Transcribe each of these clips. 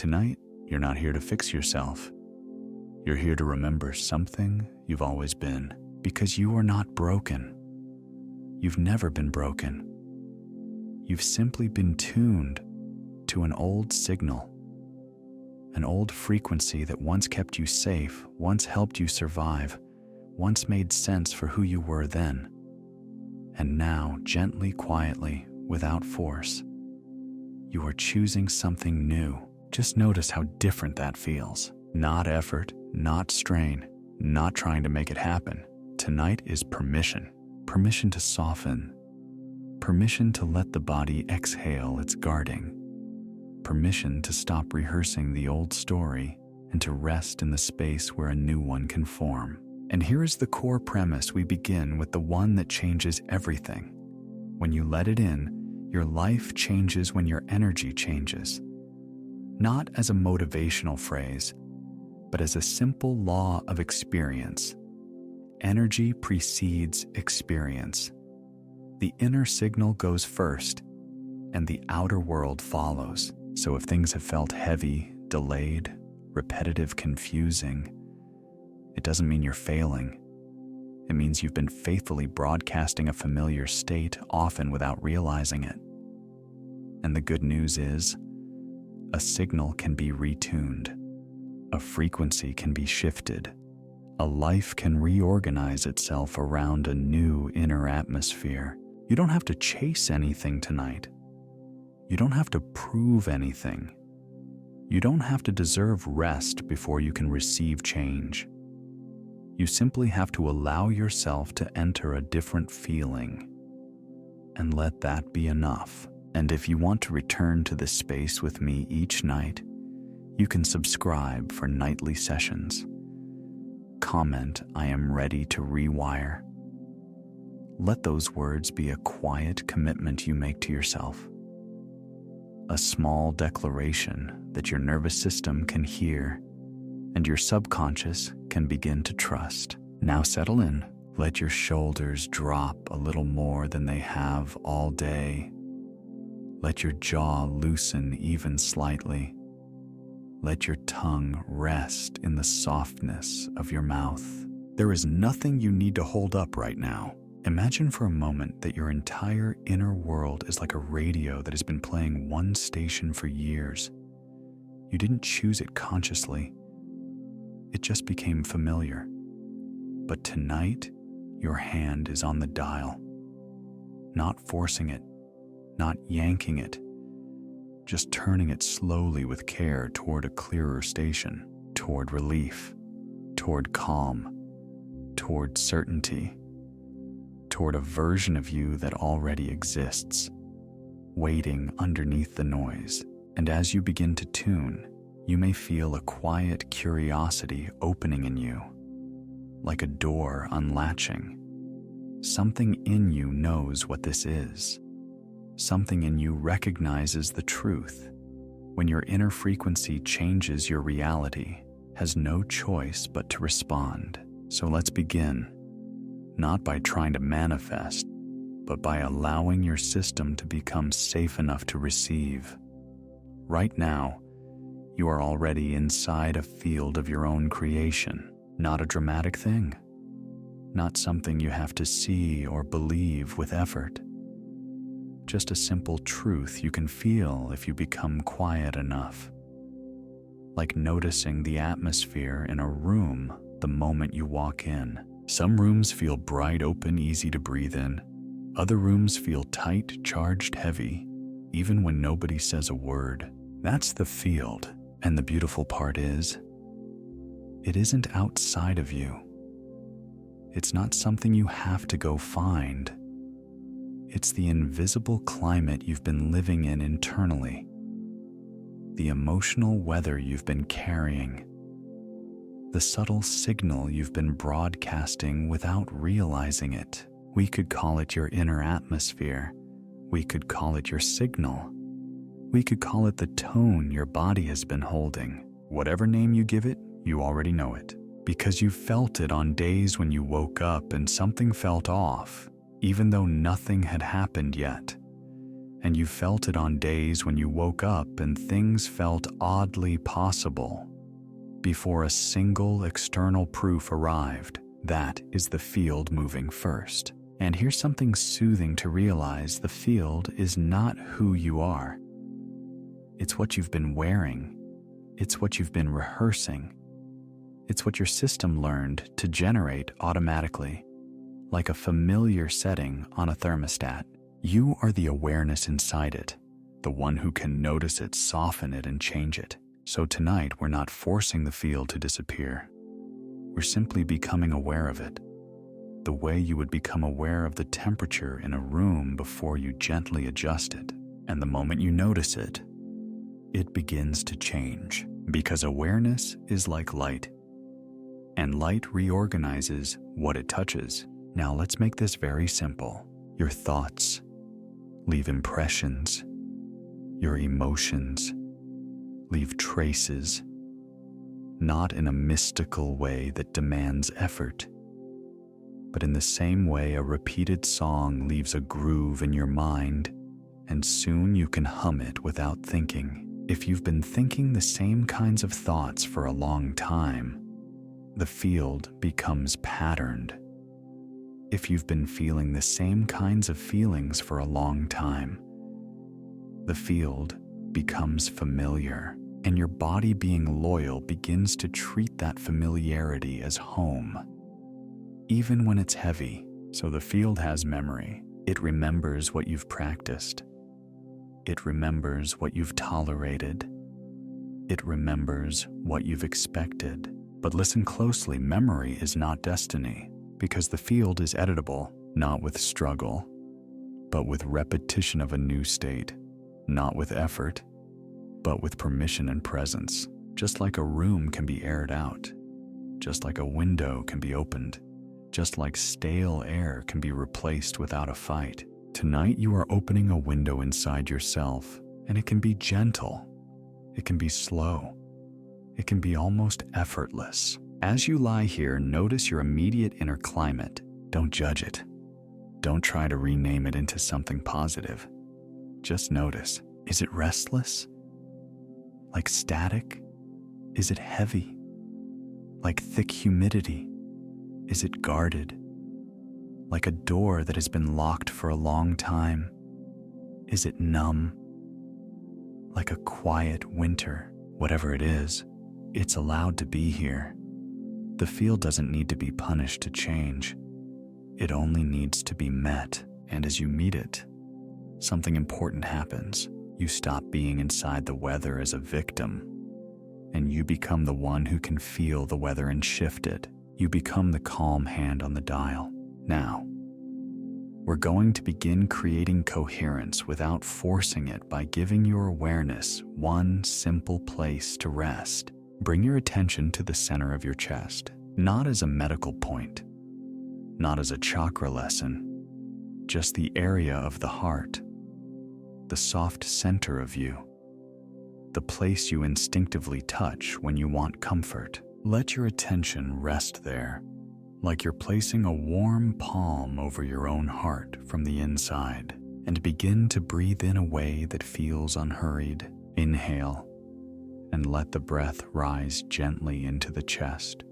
Tonight, you're not here to fix yourself. You're here to remember something you've always been, because you are not broken. You've never been broken. You've simply been tuned to an old signal, an old frequency that once kept you safe, once helped you survive, once made sense for who you were then. And now, gently, quietly, without force, you are choosing something new. Just notice how different that feels. Not effort, not strain, not trying to make it happen. Tonight is permission. Permission to soften. Permission to let the body exhale its guarding. Permission to stop rehearsing the old story and to rest in the space where a new one can form. And here is the core premise. We begin with the one that changes everything. When you let it in, your life changes when your energy changes. Not as a motivational phrase, but as a simple law of experience. Energy precedes experience. The inner signal goes first, and the outer world follows. So if things have felt heavy, delayed, repetitive, confusing, it doesn't mean you're failing. It means you've been faithfully broadcasting a familiar state, often without realizing it. And the good news is, a signal can be retuned. A frequency can be shifted. A life can reorganize itself around a new inner atmosphere. You don't have to chase anything tonight. You don't have to prove anything. You don't have to deserve rest before you can receive change. You simply have to allow yourself to enter a different feeling and let that be enough. And if you want to return to this space with me each night, you can subscribe for nightly sessions. Comment, "I am ready to rewire." Let those words be a quiet commitment you make to yourself. A small declaration that your nervous system can hear and your subconscious can begin to trust. Now settle in. Let your shoulders drop a little more than they have all day. Let your jaw loosen even slightly. Let your tongue rest in the softness of your mouth. There is nothing you need to hold up right now. Imagine for a moment that your entire inner world is like a radio that has been playing one station for years. You didn't choose it consciously. It just became familiar. But tonight, your hand is on the dial. Not forcing it, not yanking it, just turning it slowly with care toward a clearer station, toward relief, toward calm, toward certainty, toward a version of you that already exists, waiting underneath the noise. And as you begin to tune, you may feel a quiet curiosity opening in you, like a door unlatching. Something in you knows what this is. Something in you recognizes the truth. When your inner frequency changes, your reality has no choice but to respond. So let's begin, not by trying to manifest, but by allowing your system to become safe enough to receive. Right now, you are already inside a field of your own creation, not a dramatic thing, not something you have to see or believe with effort. Just a simple truth you can feel if you become quiet enough. Like noticing the atmosphere in a room the moment you walk in. Some rooms feel bright, open, easy to breathe in. Other rooms feel tight, charged, heavy, even when nobody says a word. That's the field. And the beautiful part is, it isn't outside of you. It's not something you have to go find. It's the invisible climate you've been living in internally, the emotional weather you've been carrying, the subtle signal you've been broadcasting without realizing it. We could call it your inner atmosphere. We could call it your signal. We could call it the tone your body has been holding. Whatever name you give it, you already know it, because you felt it on days when you woke up and something felt off, even though nothing had happened yet. And you felt it on days when you woke up and things felt oddly possible. Before a single external proof arrived, that is the field moving first. And here's something soothing to realize: the field is not who you are. It's what you've been wearing. It's what you've been rehearsing. It's what your system learned to generate automatically, like a familiar setting on a thermostat. You are the awareness inside it, the one who can notice it, soften it, and change it. So tonight, we're not forcing the field to disappear. We're simply becoming aware of it, the way you would become aware of the temperature in a room before you gently adjust it. And the moment you notice it, it begins to change, because awareness is like light, and light reorganizes what it touches. Now let's make this very simple. Your thoughts leave impressions. Your emotions leave traces, not in a mystical way that demands effort, but in the same way a repeated song leaves a groove in your mind, and soon you can hum it without thinking. If you've been thinking the same kinds of thoughts for a long time, the field becomes patterned. If you've been feeling the same kinds of feelings for a long time, the field becomes familiar, and your body, being loyal, begins to treat that familiarity as home, even when it's heavy. So the field has memory. It remembers what you've practiced. It remembers what you've tolerated. It remembers what you've expected. But listen closely, memory is not destiny, because the field is editable, not with struggle, but with repetition of a new state, not with effort, but with permission and presence. Just like a room can be aired out, just like a window can be opened, just like stale air can be replaced without a fight. Tonight you are opening a window inside yourself, and it can be gentle, it can be slow, it can be almost effortless. As you lie here, notice your immediate inner climate. Don't judge it. Don't try to rename it into something positive. Just notice. Is it restless? Like static? Is it heavy? Like thick humidity? Is it guarded? Like a door that has been locked for a long time? Is it numb? Like a quiet winter? Whatever it is, it's allowed to be here. The field doesn't need to be punished to change. It only needs to be met. And as you meet it, something important happens. You stop being inside the weather as a victim, and you become the one who can feel the weather and shift it. You become the calm hand on the dial. Now, we're going to begin creating coherence without forcing it by giving your awareness one simple place to rest. Bring your attention to the center of your chest, not as a medical point, not as a chakra lesson, just the area of the heart, the soft center of you, the place you instinctively touch when you want comfort. Let your attention rest there, like you're placing a warm palm over your own heart from the inside, and begin to breathe in a way that feels unhurried. Inhale, and let the breath rise gently into the chest.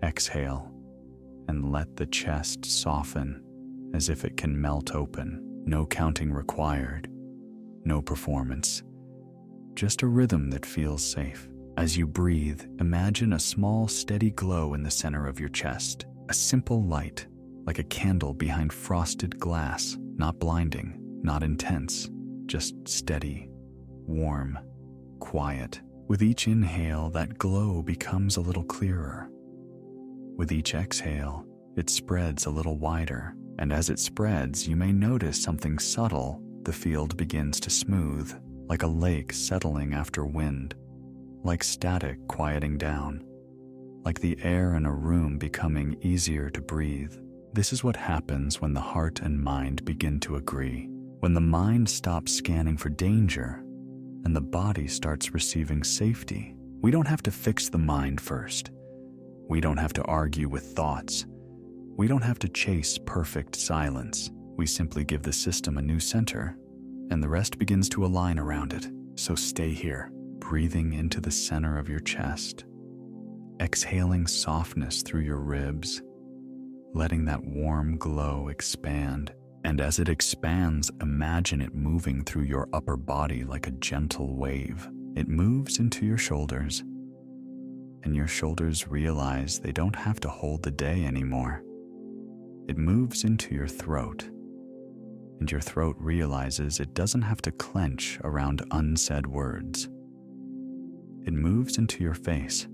Exhale, and let the chest soften as if it can melt open. No counting required, no performance, just a rhythm that feels safe. As you breathe, imagine a small, steady glow in the center of your chest, a simple light, like a candle behind frosted glass, not blinding, not intense, just steady, warm, quiet. With each inhale, that glow becomes a little clearer. With each exhale, it spreads a little wider, and as it spreads, you may notice something subtle. The field begins to smooth, like a lake settling after wind, like static quieting down, like the air in a room becoming easier to breathe. This is what happens when the heart and mind begin to agree, when the mind stops scanning for danger and the body starts receiving safety. We don't have to fix the mind first. We don't have to argue with thoughts. We don't have to chase perfect silence. We simply give the system a new center, and the rest begins to align around it. So stay here, breathing into the center of your chest, exhaling softness through your ribs, letting that warm glow expand. And as it expands, imagine it moving through your upper body like a gentle wave. It moves into your shoulders, and your shoulders realize they don't have to hold the day anymore. It moves into your throat, and your throat realizes it doesn't have to clench around unsaid words. It moves into your face,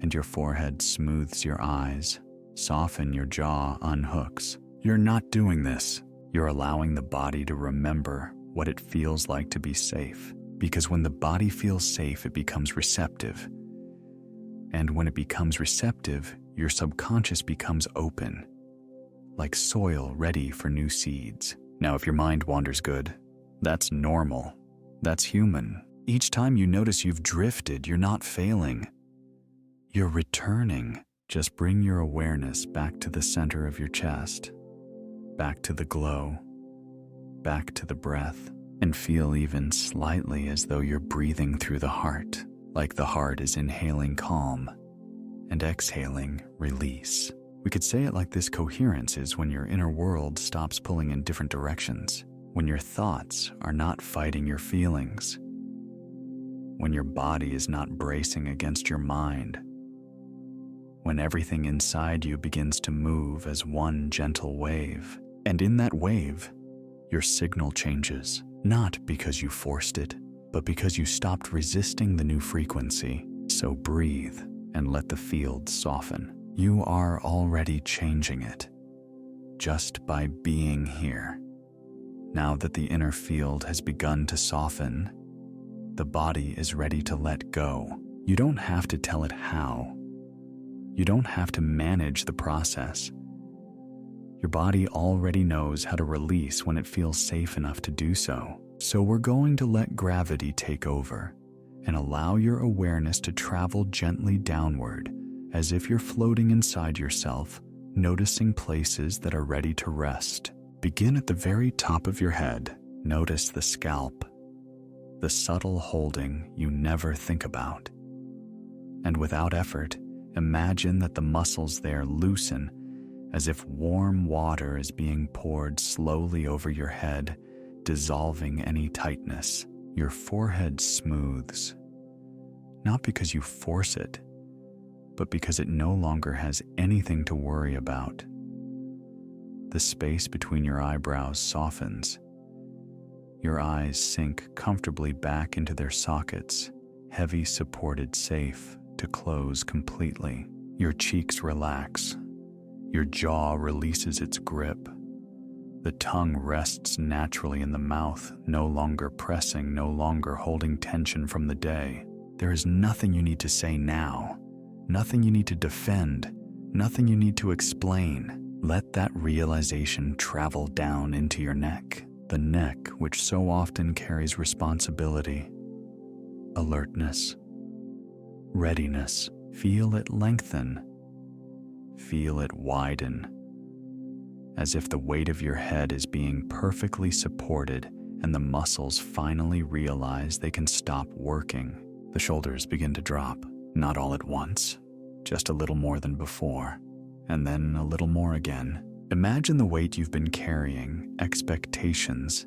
and your forehead smooths your eyes, soften your jaw unhooks. You're not doing this. You're allowing the body to remember what it feels like to be safe. Because when the body feels safe, it becomes receptive. And when it becomes receptive, your subconscious becomes open, like soil ready for new seeds. Now, if your mind wanders, good. That's normal. That's human. Each time you notice you've drifted, you're not failing. You're returning. Just bring your awareness back to the center of your chest, back to the glow, back to the breath, and feel even slightly as though you're breathing through the heart, like the heart is inhaling calm and exhaling release. We could say it like this: coherence is when your inner world stops pulling in different directions, when your thoughts are not fighting your feelings, when your body is not bracing against your mind, when everything inside you begins to move as one gentle wave. And in that wave, your signal changes, not because you forced it, but because you stopped resisting the new frequency. So breathe and let the field soften. You are already changing it, just by being here. Now that the inner field has begun to soften, the body is ready to let go. You don't have to tell it how. You don't have to manage the process. Your body already knows how to release when it feels safe enough to do so. So we're going to let gravity take over and allow your awareness to travel gently downward, as if you're floating inside yourself, noticing places that are ready to rest. Begin at the very top of your head. Notice the scalp, the subtle holding you never think about. And without effort, imagine that the muscles there loosen, as if warm water is being poured slowly over your head, dissolving any tightness. Your forehead smooths, not because you force it, but because it no longer has anything to worry about. The space between your eyebrows softens. Your eyes sink comfortably back into their sockets, heavy supported safe to close completely. Your cheeks relax. Your jaw releases its grip. The tongue rests naturally in the mouth, no longer pressing, no longer holding tension from the day. There is nothing you need to say now, nothing you need to defend, nothing you need to explain. Let that realization travel down into your neck, the neck which so often carries responsibility, alertness, readiness. Feel it lengthen. Feel it widen, as if the weight of your head is being perfectly supported and the muscles finally realize they can stop working. The shoulders begin to drop, not all at once, just a little more than before, and then a little more again. Imagine the weight you've been carrying, expectations,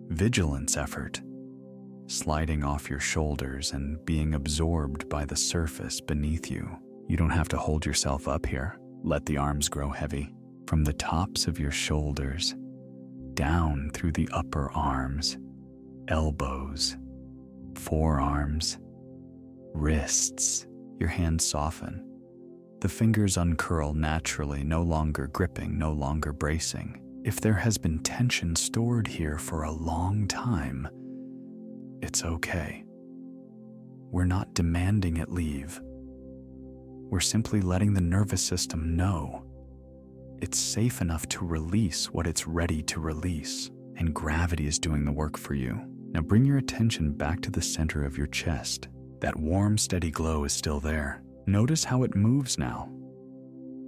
vigilance effort, sliding off your shoulders and being absorbed by the surface beneath you. You don't have to hold yourself up here. Let the arms grow heavy. From the tops of your shoulders, down through the upper arms, elbows, forearms, wrists. Your hands soften. The fingers uncurl naturally, no longer gripping, no longer bracing. If there has been tension stored here for a long time, it's okay. We're not demanding it leave. We're simply letting the nervous system know it's safe enough to release what it's ready to release, and gravity is doing the work for you. Now bring your attention back to the center of your chest. That warm, steady glow is still there. Notice how it moves now,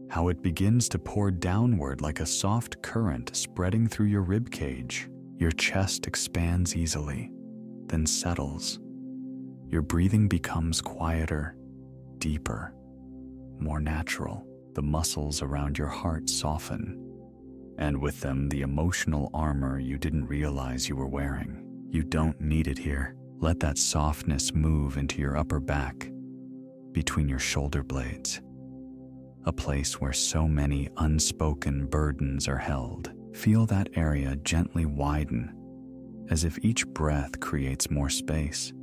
how it begins to pour downward like a soft current spreading through your rib cage. Your chest expands easily, then settles. Your breathing becomes quieter, deeper, more natural. The muscles around your heart soften, and with them the emotional armor you didn't realize you were wearing. You don't need it here. Let that softness move into your upper back, between your shoulder blades, a place where so many unspoken burdens are held. Feel that area gently widen, as if each breath creates more space,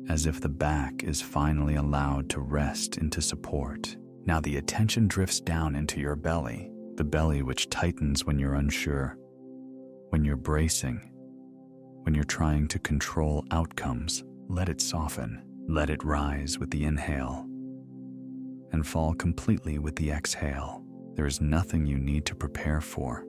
as if the back is finally allowed to rest into support. Now the attention drifts down into your belly, the belly which tightens when you're unsure, when you're bracing, when you're trying to control outcomes. Let it soften. Let it rise with the inhale and fall completely with the exhale. There is nothing you need to prepare for,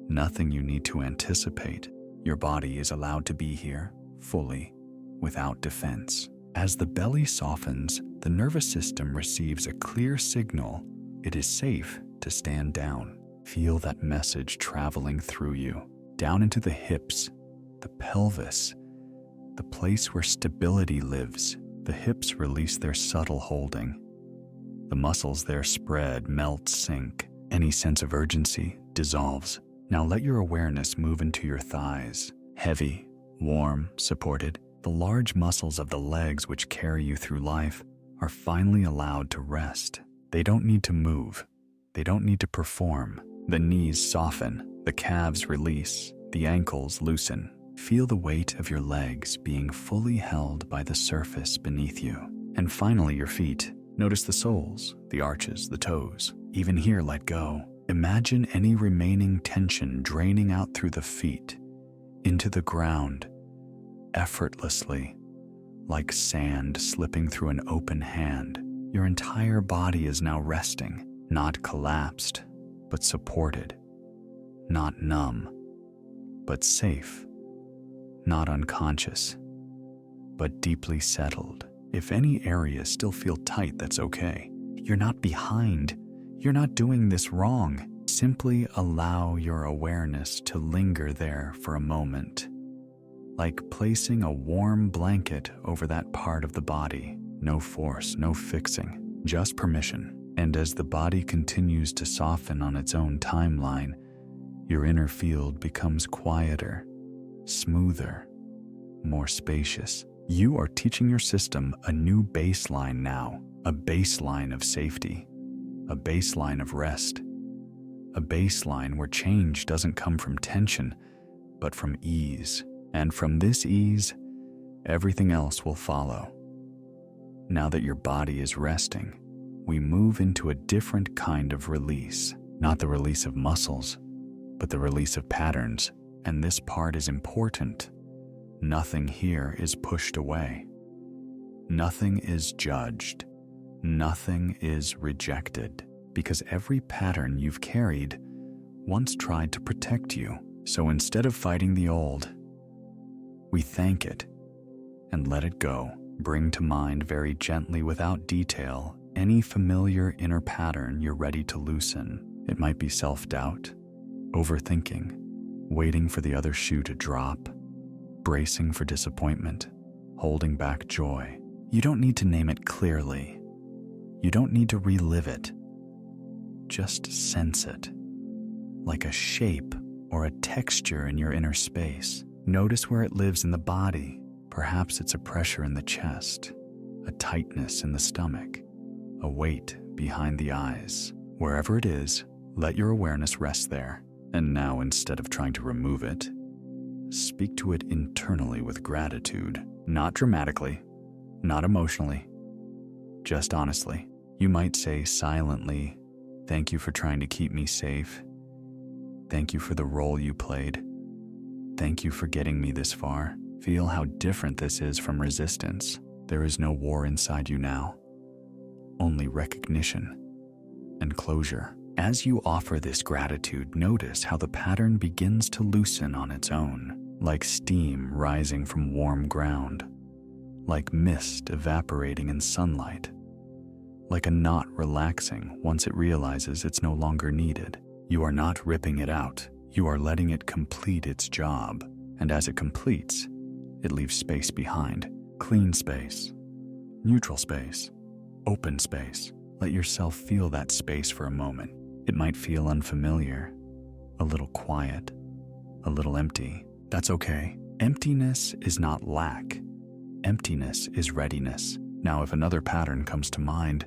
nothing you need to anticipate. Your body is allowed to be here fully, without defense. As the belly softens, the nervous system receives a clear signal it is safe to stand down. Feel that message traveling through you, down into the hips, the pelvis, the place where stability lives. The hips release their subtle holding. The muscles there spread, melt, sink. Any sense of urgency dissolves. Now let your awareness move into your thighs. Heavy, warm, supported. The large muscles of the legs which carry you through life are finally allowed to rest. They don't need to move. They don't need to perform. The knees soften, the calves release, the ankles loosen. Feel the weight of your legs being fully held by the surface beneath you. And finally, your feet. Notice the soles, the arches, the toes. Even here, let go. Imagine any remaining tension draining out through the feet, into the ground, effortlessly, like sand slipping through an open hand. Your entire body is now resting, not collapsed, but supported. Not numb, but safe. Not unconscious, but deeply settled. If any areas still feel tight, that's okay. You're not behind. You're not doing this wrong. Simply allow your awareness to linger there for a moment, like placing a warm blanket over that part of the body. No force, no fixing, just permission. And as the body continues to soften on its own timeline, your inner field becomes quieter, smoother, more spacious. You are teaching your system a new baseline now, a baseline of safety, a baseline of rest, a baseline where change doesn't come from tension, but from ease. And from this ease, everything else will follow. Now that your body is resting, we move into a different kind of release, not the release of muscles, but the release of patterns. And this part is important. Nothing here is pushed away. Nothing is judged. Nothing is rejected, because every pattern you've carried once tried to protect you. So instead of fighting the old, we thank it and let it go. Bring to mind very gently, without detail, any familiar inner pattern you're ready to loosen. It might be self-doubt, overthinking, waiting for the other shoe to drop, bracing for disappointment, holding back joy. You don't need to name it clearly. You don't need to relive it. Just sense it, like a shape or a texture in your inner space. Notice where it lives in the body. Perhaps it's a pressure in the chest, a tightness in the stomach, a weight behind the eyes. Wherever it is, let your awareness rest there. And now, instead of trying to remove it, speak to it internally with gratitude. Not dramatically, not emotionally, just honestly. You might say silently, "Thank you for trying to keep me safe. Thank you for the role you played. Thank you for getting me this far." Feel how different this is from resistance. There is no war inside you now, only recognition and closure. As you offer this gratitude, notice how the pattern begins to loosen on its own, like steam rising from warm ground, like mist evaporating in sunlight, like a knot relaxing once it realizes it's no longer needed. You are not ripping it out. You are letting it complete its job, and as it completes, it leaves space behind. Clean space, neutral space, open space. Let yourself feel that space for a moment. It might feel unfamiliar, a little quiet, a little empty. That's okay. Emptiness is not lack. Emptiness is readiness. Now, if another pattern comes to mind,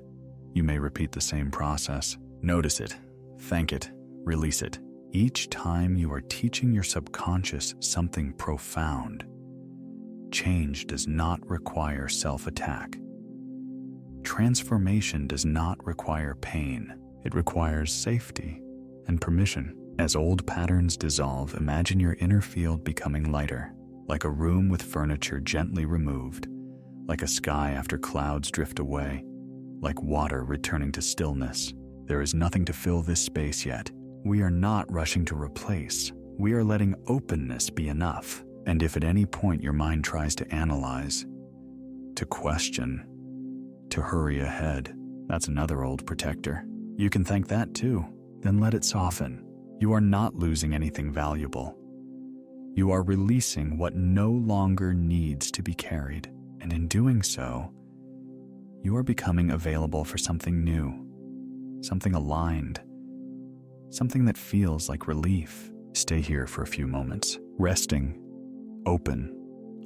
you may repeat the same process. Notice it, thank it, release it. Each time you are teaching your subconscious something profound. Change does not require self-attack. Transformation does not require pain. It requires safety and permission. As old patterns dissolve, imagine your inner field becoming lighter, like a room with furniture gently removed, like a sky after clouds drift away, like water returning to stillness. There is nothing to fill this space yet. We are not rushing to replace. We are letting openness be enough. And if at any point your mind tries to analyze, to question, to hurry ahead, that's another old protector. You can thank that too. Then let it soften. You are not losing anything valuable. You are releasing what no longer needs to be carried. And in doing so, you are becoming available for something new, something aligned, something that feels like relief. Stay here for a few moments, resting, open,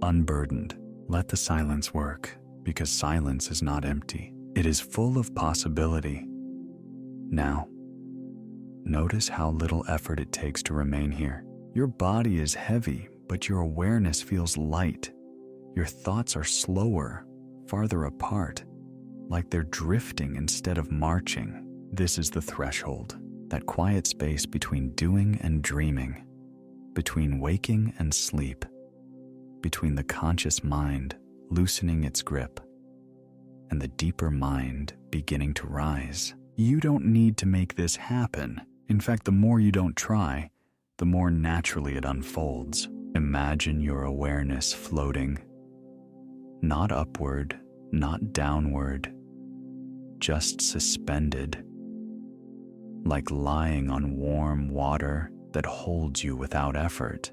unburdened. Let the silence work, because silence is not empty. It is full of possibility. Now, notice how little effort it takes to remain here. Your body is heavy, but your awareness feels light. Your thoughts are slower, farther apart, like they're drifting instead of marching. This is the threshold, that quiet space between doing and dreaming, between waking and sleep, between the conscious mind loosening its grip and the deeper mind beginning to rise. You don't need to make this happen. In fact, the more you don't try, the more naturally it unfolds. Imagine your awareness floating, not upward, not downward, just suspended, like lying on warm water that holds you without effort,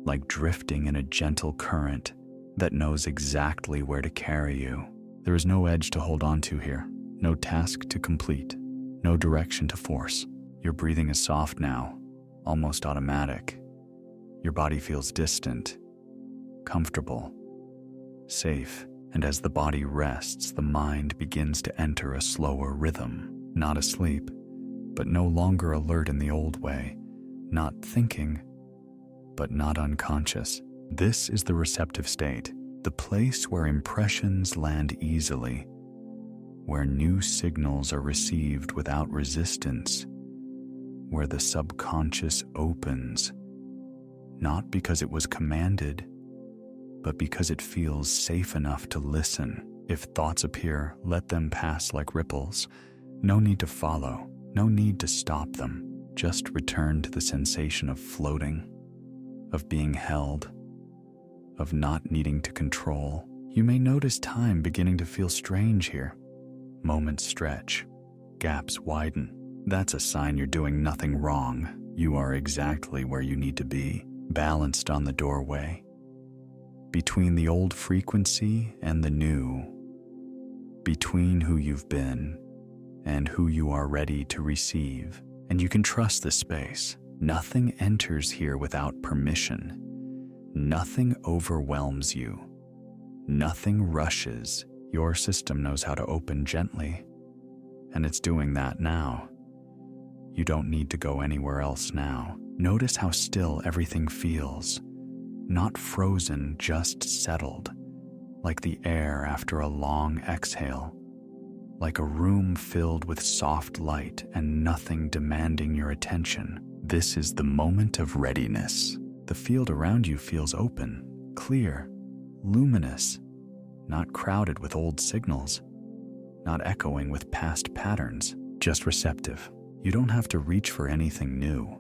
like drifting in a gentle current that knows exactly where to carry you. There is no edge to hold on to here, no task to complete, no direction to force. Your breathing is soft now, almost automatic. Your body feels distant, comfortable, safe, and as the body rests, the mind begins to enter a slower rhythm, not asleep, but no longer alert in the old way, not thinking, but not unconscious. This is the receptive state, the place where impressions land easily, where new signals are received without resistance, where the subconscious opens, not because it was commanded, but because it feels safe enough to listen. If thoughts appear, let them pass like ripples. No need to follow, no need to stop them. Just return to the sensation of floating, of being held, of not needing to control. You may notice time beginning to feel strange here. Moments stretch, gaps widen. That's a sign you're doing nothing wrong. You are exactly where you need to be, balanced on the doorway, between the old frequency and the new, between who you've been and who you are ready to receive. And you can trust this space. Nothing enters here without permission. Nothing overwhelms you. Nothing rushes. Your system knows how to open gently, and it's doing that now. You don't need to go anywhere else now. Notice how still everything feels. Not frozen, just settled, like the air after a long exhale, like a room filled with soft light and nothing demanding your attention. This is the moment of readiness. The field around you feels open, clear, luminous, not crowded with old signals, not echoing with past patterns, just receptive. You don't have to reach for anything new.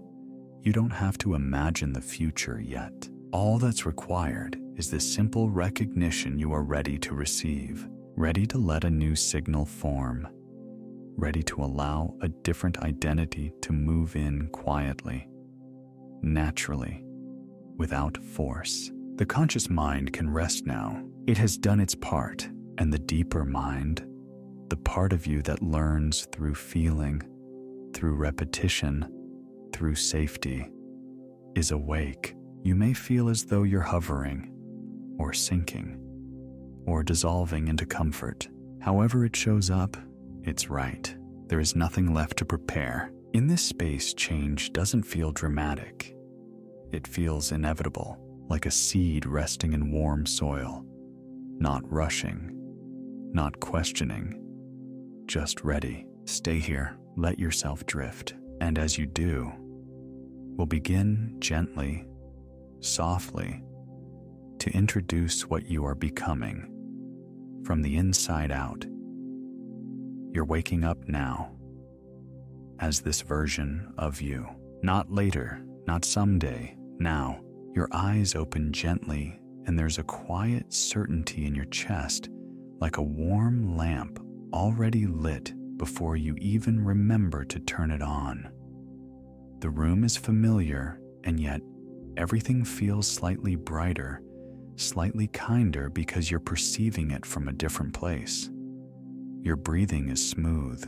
You don't have to imagine the future yet. All that's required is this simple recognition you are ready to receive, ready to let a new signal form, ready to allow a different identity to move in quietly. naturally, without force. The conscious mind can rest now. It has done its part, and the deeper mind, the part of you that learns through feeling, through repetition, through safety, is awake. You may feel as though you're hovering, or sinking, or dissolving into comfort. However it shows up, it's right. There is nothing left to prepare. In this space, change doesn't feel dramatic. It feels inevitable, like a seed resting in warm soil, not rushing, not questioning, just ready. Stay here, let yourself drift, and as you do, we'll begin gently, softly, to introduce what you are becoming from the inside out. You're waking up now as this version of you. Not later, not someday, now. Your eyes open gently, and there's a quiet certainty in your chest, like a warm lamp already lit before you even remember to turn it on. The room is familiar, and yet everything feels slightly brighter, slightly kinder because you're perceiving it from a different place. Your breathing is smooth.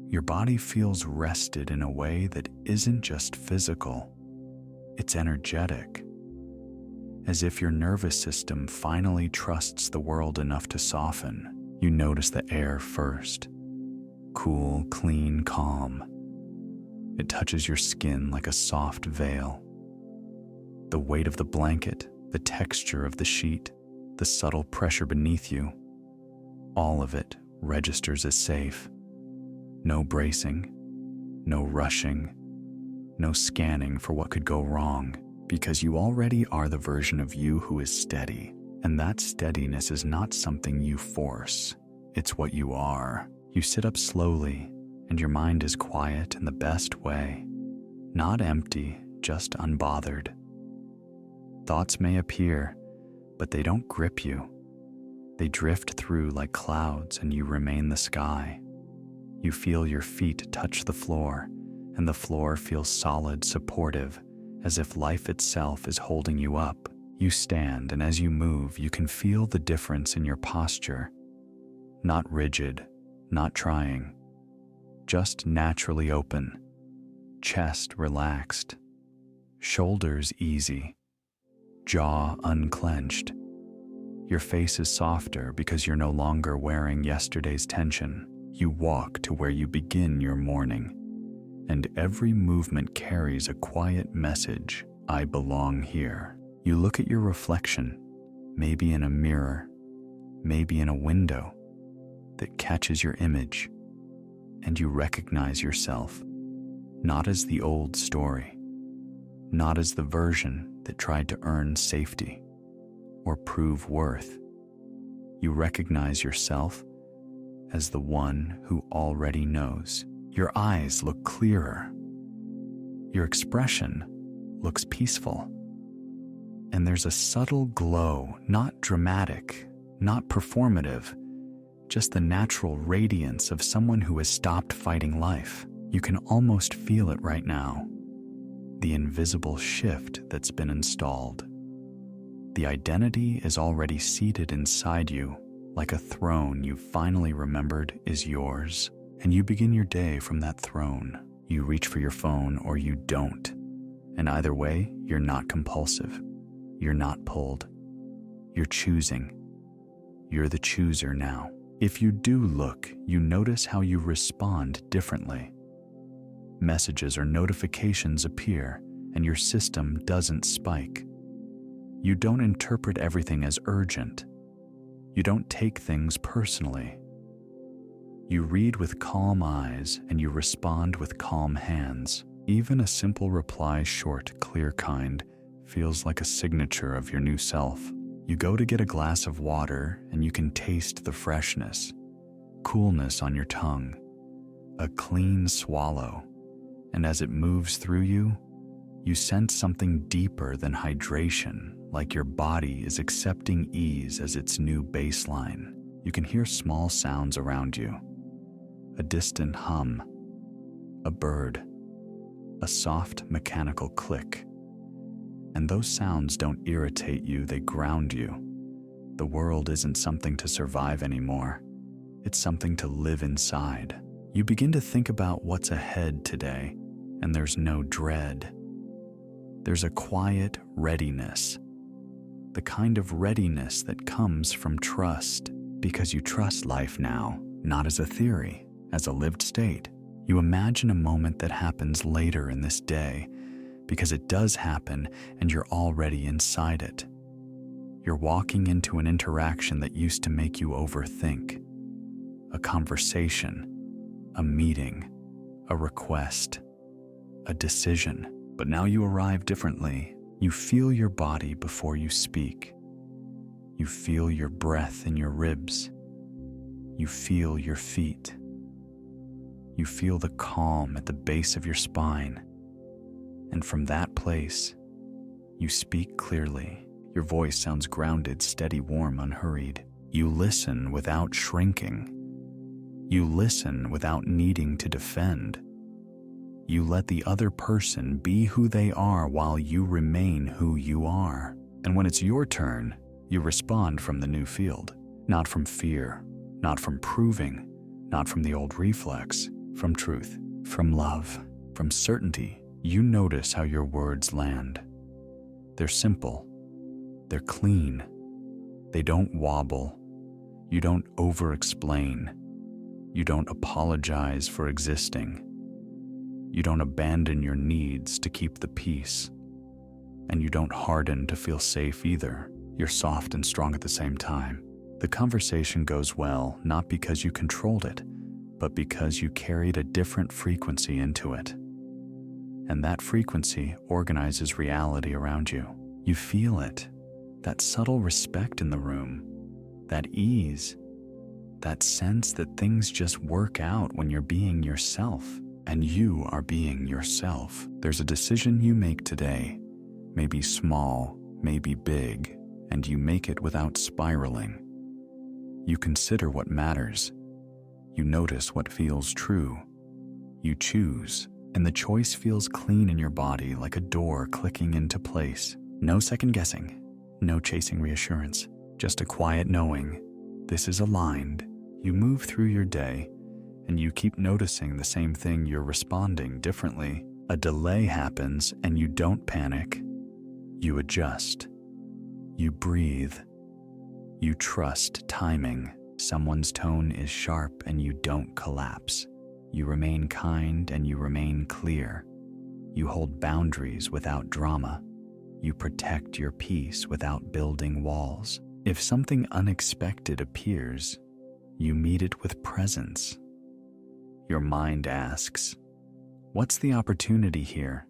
Your body feels rested in a way that isn't just physical. It's energetic, as if your nervous system finally trusts the world enough to soften. You notice the air first. Cool, clean, calm. It touches your skin like a soft veil. The weight of the blanket, the texture of the sheet, the subtle pressure beneath you, all of it registers as safe. No bracing, no rushing, no scanning for what could go wrong, because you already are the version of you who is steady. And that steadiness is not something you force. It's what you are. You sit up slowly, and your mind is quiet in the best way. Not empty, just unbothered. Thoughts may appear, but they don't grip you. They drift through like clouds, and you remain the sky. You feel your feet touch the floor, and the floor feels solid, supportive, as if life itself is holding you up. You stand, and as you move, you can feel the difference in your posture. Not rigid, not trying, just naturally open. Chest relaxed, shoulders easy, jaw unclenched. Your face is softer because you're no longer wearing yesterday's tension. You walk to where you begin your morning, and every movement carries a quiet message: I belong here. You look at your reflection, maybe in a mirror, maybe in a window, that catches your image, and you recognize yourself, not as the old story, not as the version that tried to earn safety or prove worth. You recognize yourself as the one who already knows. Your eyes look clearer. Your expression looks peaceful. And there's a subtle glow, not dramatic, not performative, just the natural radiance of someone who has stopped fighting life. You can almost feel it right now. The invisible shift that's been installed. The identity is already seated inside you, like a throne you've finally remembered is yours. And you begin your day from that throne. You reach for your phone or you don't. And either way, you're not compulsive. You're not pulled. You're choosing. You're the chooser now. If you do look, you notice how you respond differently. Messages or notifications appear, and your system doesn't spike. You don't interpret everything as urgent. You don't take things personally. You read with calm eyes, and you respond with calm hands. Even a simple reply, short, clear, kind, feels like a signature of your new self. You go to get a glass of water, and you can taste the freshness, coolness on your tongue, a clean swallow. And as it moves through you, you sense something deeper than hydration, like your body is accepting ease as its new baseline. You can hear small sounds around you. A distant hum, a bird, a soft mechanical click. And those sounds don't irritate you, they ground you. The world isn't something to survive anymore. It's something to live inside. You begin to think about what's ahead today, and there's no dread. There's a quiet readiness, the kind of readiness that comes from trust, because you trust life now, not as a theory, as a lived state. You imagine a moment that happens later in this day, because it does happen and you're already inside it. You're walking into an interaction that used to make you overthink. A conversation, a meeting, a request, a decision. But now you arrive differently. You feel your body before you speak. You feel your breath in your ribs. You feel your feet. You feel the calm at the base of your spine. And from that place, you speak clearly. Your voice sounds grounded, steady, warm, unhurried. You listen without shrinking. You listen without needing to defend. You let the other person be who they are while you remain who you are. And when it's your turn, you respond from the new field. Not from fear, not from proving, not from the old reflex, from truth, from love, from certainty. You notice how your words land. They're simple. They're clean. They don't wobble. You don't over-explain. You don't apologize for existing. You don't abandon your needs to keep the peace. And you don't harden to feel safe either. You're soft and strong at the same time. The conversation goes well, not because you controlled it, but because you carried a different frequency into it. And that frequency organizes reality around you. You feel it, that subtle respect in the room, that ease, that sense that things just work out when you're being yourself, and you are being yourself. There's a decision you make today, maybe small, maybe big, and you make it without spiraling. You consider what matters. You notice what feels true. You choose. And the choice feels clean in your body, like a door clicking into place. No second guessing, no chasing reassurance, just a quiet knowing. This is aligned. You move through your day, and you keep noticing the same thing. You're responding differently. A delay happens, and you don't panic. You adjust. You breathe. You trust timing. Someone's tone is sharp, and you don't collapse. You remain kind and you remain clear. You hold boundaries without drama. You protect your peace without building walls. If something unexpected appears, you meet it with presence. Your mind asks, what's the opportunity here?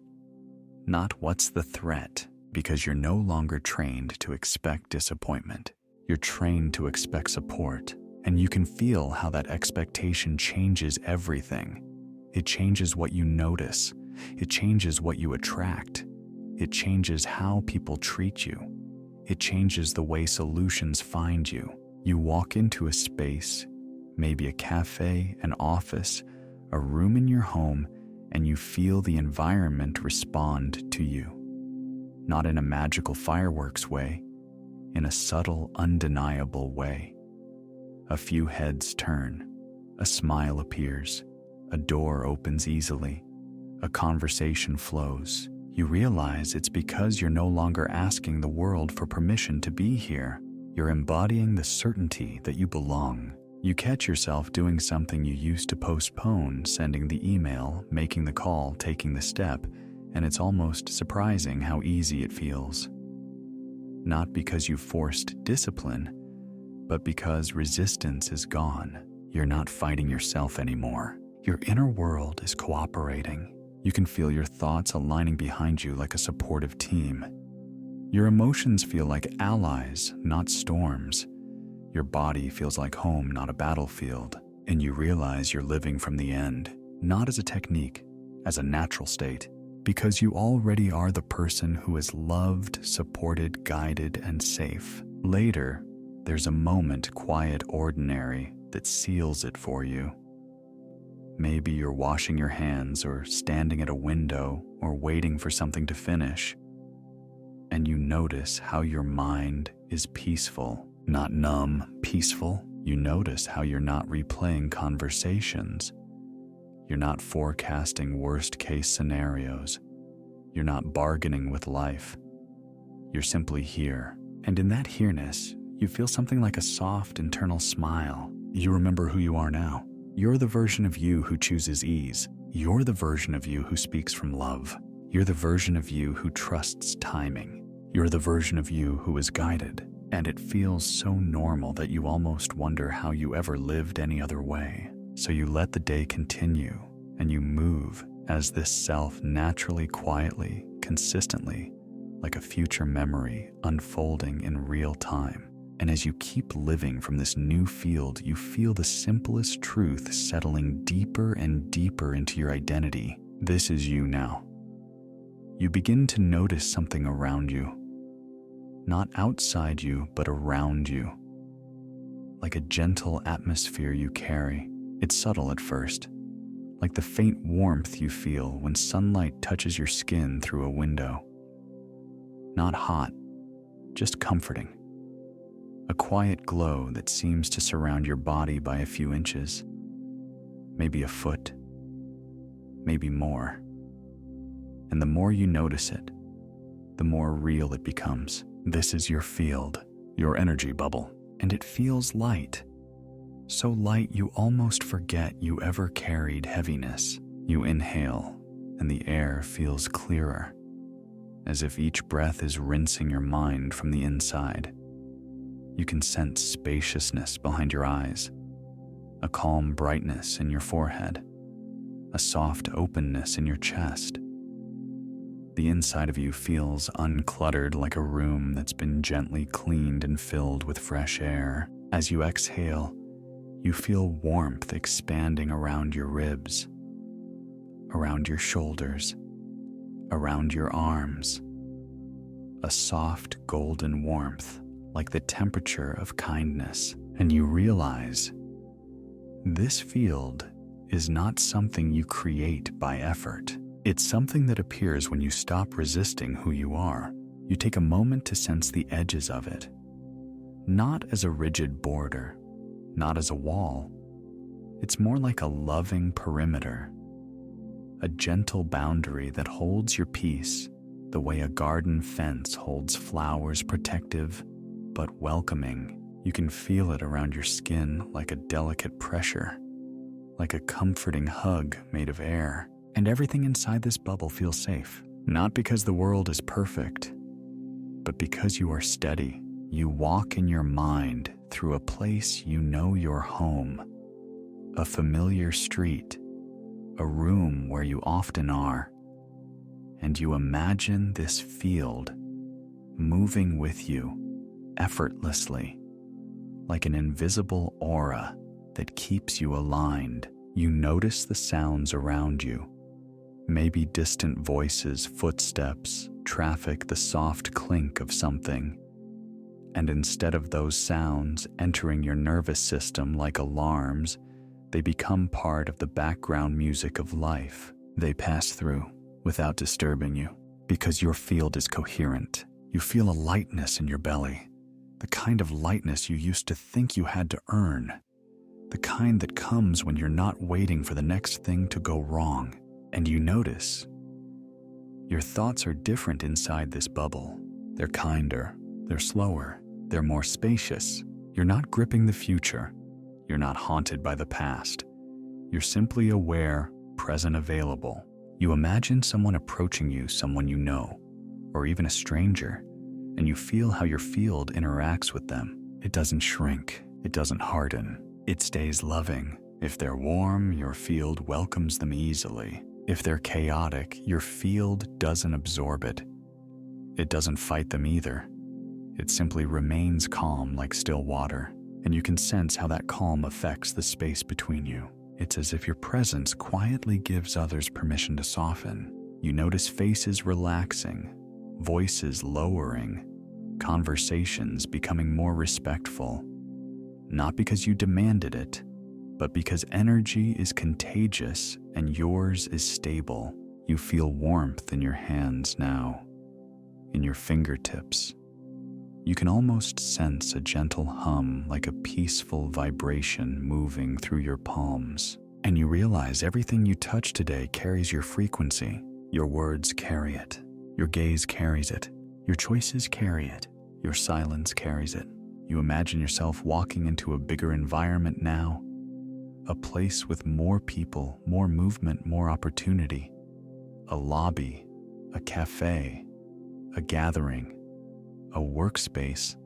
Not what's the threat, because you're no longer trained to expect disappointment. You're trained to expect support. And you can feel how that expectation changes everything. It changes what you notice. It changes what you attract. It changes how people treat you. It changes the way solutions find you. You walk into a space, maybe a cafe, an office, a room in your home, and you feel the environment respond to you. Not in a magical fireworks way, in a subtle, undeniable way. A few heads turn, a smile appears, a door opens easily, a conversation flows. You realize it's because you're no longer asking the world for permission to be here. You're embodying the certainty that you belong. You catch yourself doing something you used to postpone, sending the email, making the call, taking the step, and it's almost surprising how easy it feels. Not because you forced discipline, but because resistance is gone. You're not fighting yourself anymore. Your inner world is cooperating. You can feel your thoughts aligning behind you like a supportive team. Your emotions feel like allies, not storms. Your body feels like home, not a battlefield. And you realize you're living from the end, not as a technique, as a natural state, because you already are the person who is loved, supported, guided, and safe. Later, there's a moment, quiet, ordinary, that seals it for you. Maybe you're washing your hands or standing at a window or waiting for something to finish, and you notice how your mind is peaceful, not numb, peaceful. You notice how you're not replaying conversations. You're not forecasting worst-case scenarios. You're not bargaining with life. You're simply here. And in that here-ness, you feel something like a soft internal smile. You remember who you are now. You're the version of you who chooses ease. You're the version of you who speaks from love. You're the version of you who trusts timing. You're the version of you who is guided. And it feels so normal that you almost wonder how you ever lived any other way. So you let the day continue, and you move as this self naturally, quietly, consistently, like a future memory unfolding in real time. And as you keep living from this new field, you feel the simplest truth settling deeper and deeper into your identity. This is you now. You begin to notice something around you. Not outside you, but around you. Like a gentle atmosphere you carry. It's subtle at first, like the faint warmth you feel when sunlight touches your skin through a window. Not hot, just comforting. A quiet glow that seems to surround your body by a few inches, maybe a foot, maybe more. And the more you notice it, the more real it becomes. This is your field, your energy bubble, and it feels light. So light you almost forget you ever carried heaviness. You inhale, and the air feels clearer, as if each breath is rinsing your mind from the inside. You can sense spaciousness behind your eyes, a calm brightness in your forehead, a soft openness in your chest. The inside of you feels uncluttered, like a room that's been gently cleaned and filled with fresh air. As you exhale, you feel warmth expanding around your ribs, around your shoulders, around your arms. A soft golden warmth, like the temperature of kindness. And you realize this field is not something you create by effort. It's something that appears when you stop resisting who you are. You take a moment to sense the edges of it, not as a rigid border, not as a wall. It's more like a loving perimeter, a gentle boundary that holds your peace the way a garden fence holds flowers, protective but welcoming. You can feel it around your skin like a delicate pressure, like a comforting hug made of air. And everything inside this bubble feels safe, not because the world is perfect, but because you are steady. You walk in your mind through a place you know your home, a familiar street, a room where you often are, and you imagine this field moving with you effortlessly, like an invisible aura that keeps you aligned. You notice the sounds around you. Maybe distant voices, footsteps, traffic, the soft clink of something. And instead of those sounds entering your nervous system like alarms, they become part of the background music of life. They pass through without disturbing you, because your field is coherent. You feel a lightness in your belly, the kind of lightness you used to think you had to earn, the kind that comes when you're not waiting for the next thing to go wrong. And you notice your thoughts are different inside this bubble. They're kinder, they're slower, they're more spacious. You're not gripping the future. You're not haunted by the past. You're simply aware, present, available. You imagine someone approaching you, someone you know, or even a stranger, and you feel how your field interacts with them. It doesn't shrink, it doesn't harden, it stays loving. If they're warm, your field welcomes them easily. If they're chaotic, your field doesn't absorb it. It doesn't fight them either. It simply remains calm like still water, and you can sense how that calm affects the space between you. It's as if your presence quietly gives others permission to soften. You notice faces relaxing, voices lowering, conversations becoming more respectful, not because you demanded it, But because energy is contagious and yours is stable, you feel warmth in your hands now, in your fingertips. You can almost sense a gentle hum, like a peaceful vibration moving through your palms. And you realize everything you touch today carries your frequency. Your words carry it. Your gaze carries it. Your choices carry it. Your silence carries it. You imagine yourself walking into a bigger environment now, a place with more people, more movement, more opportunity, a lobby, a cafe, a gathering, a workspace,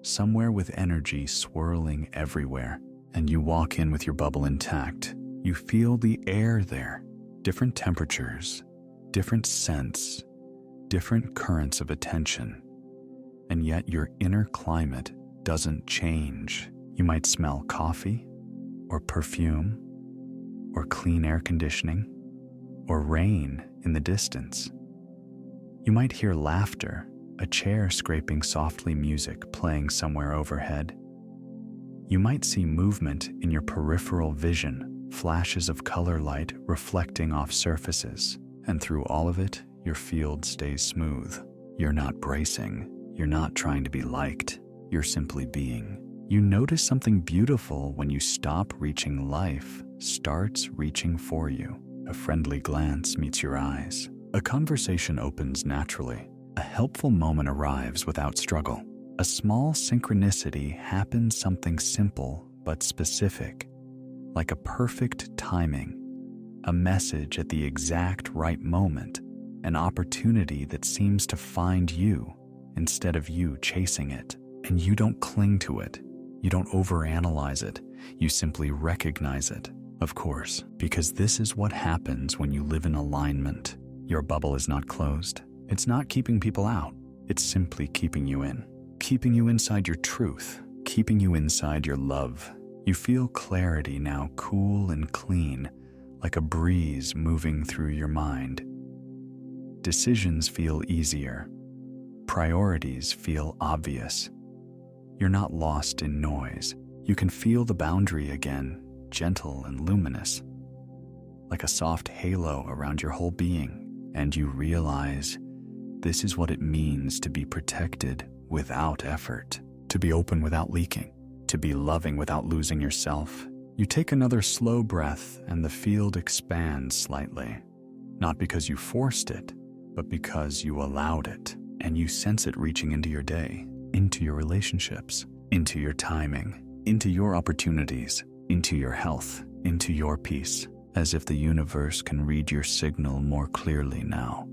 somewhere with energy swirling everywhere. And you walk in with your bubble intact. You feel the air there, different temperatures, different scents, different currents of attention. And yet your inner climate doesn't change. You might smell coffee, or perfume, or clean air conditioning, or rain in the distance. You might hear laughter, a chair scraping softly, music playing somewhere overhead. You might see movement in your peripheral vision, flashes of color light reflecting off surfaces, and through all of it, your field stays smooth. You're not bracing, you're not trying to be liked, you're simply being. You notice something beautiful when you stop reaching. Life starts reaching for you. A friendly glance meets your eyes. A conversation opens naturally. A helpful moment arrives without struggle. A small synchronicity happens, something simple but specific, like a perfect timing, a message at the exact right moment, an opportunity that seems to find you instead of you chasing it. And you don't cling to it. You don't overanalyze it. You simply recognize it, of course, because this is what happens when you live in alignment. Your bubble is not closed. It's not keeping people out. It's simply keeping you in. Keeping you inside your truth. Keeping you inside your love. You feel clarity now, cool and clean, like a breeze moving through your mind. Decisions feel easier. Priorities feel obvious. You're not lost in noise. You can feel the boundary again, gentle and luminous, like a soft halo around your whole being. And you realize this is what it means to be protected without effort, to be open without leaking, to be loving without losing yourself. You take another slow breath and the field expands slightly, not because you forced it, but because you allowed it. And you sense it reaching into your day, into your relationships, into your timing, into your opportunities, into your health, into your peace, as if the universe can read your signal more clearly now.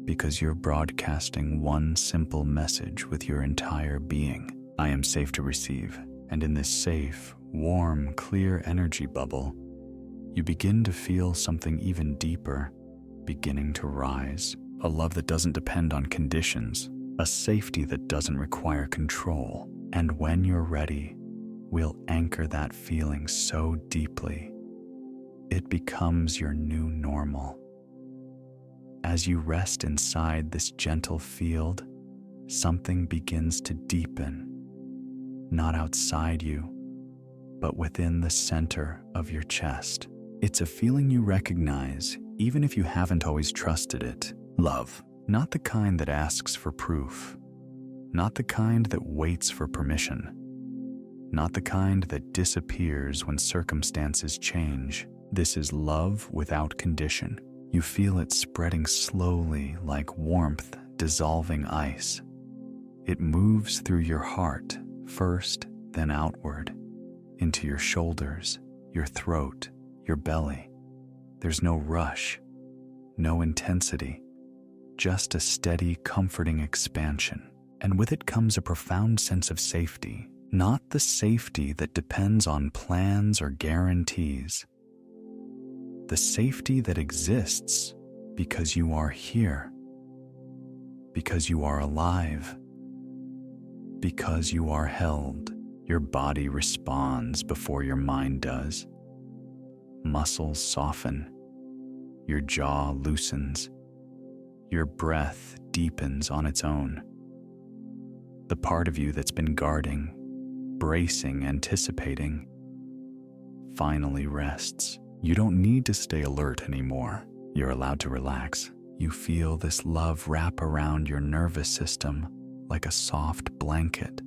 Because you're broadcasting one simple message with your entire being. I am safe to receive. And in this safe, warm, clear energy bubble, you begin to feel something even deeper beginning to rise. A love that doesn't depend on conditions, a safety that doesn't require control. And when you're ready, we'll anchor that feeling so deeply, it becomes your new normal. As you rest inside this gentle field, something begins to deepen, not outside you, but within the center of your chest. It's a feeling you recognize, even if you haven't always trusted it. Love, not the kind that asks for proof, not the kind that waits for permission, not the kind that disappears when circumstances change. This is love without condition. You feel it spreading slowly like warmth dissolving ice. It moves through your heart first, then outward, into your shoulders, your throat, your belly. There's no rush, no intensity, just a steady, comforting expansion. And with it comes a profound sense of safety, not the safety that depends on plans or guarantees. The safety that exists because you are here, because you are alive, because you are held. Your body responds before your mind does. Muscles soften, your jaw loosens, your breath deepens on its own. The part of you that's been guarding, bracing, anticipating, finally rests. You don't need to stay alert anymore. You're allowed to relax. You feel this love wrap around your nervous system like a soft blanket.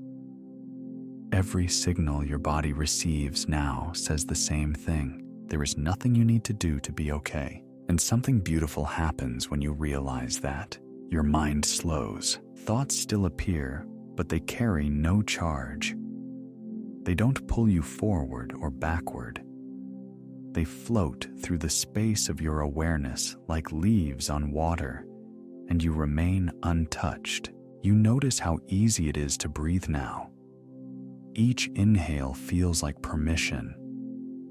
Every signal your body receives now says the same thing. There is nothing you need to do to be okay. And something beautiful happens when you realize that. Your mind slows. Thoughts still appear, but they carry no charge. They don't pull you forward or backward. They float through the space of your awareness like leaves on water, and you remain untouched. You notice how easy it is to breathe now. Each inhale feels like permission.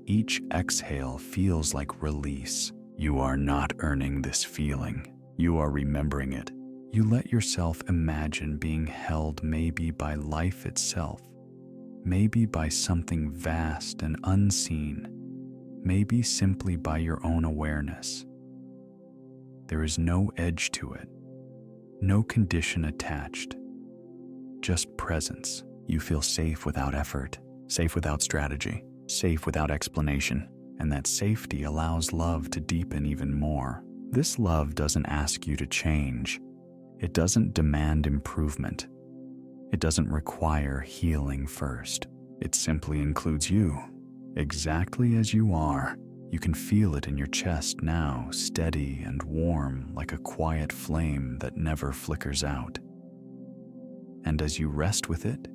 Each exhale feels like release. You are not earning this feeling. You are remembering it. You let yourself imagine being held maybe by life itself, maybe by something vast and unseen, maybe simply by your own awareness. There is no edge to it, no condition attached, just presence. You feel safe without effort, safe without strategy, safe without explanation, and that safety allows love to deepen even more. This love doesn't ask you to change. It doesn't demand improvement. It doesn't require healing first. It simply includes you, exactly as you are. You can feel it in your chest now, steady and warm like a quiet flame that never flickers out. And as you rest with it,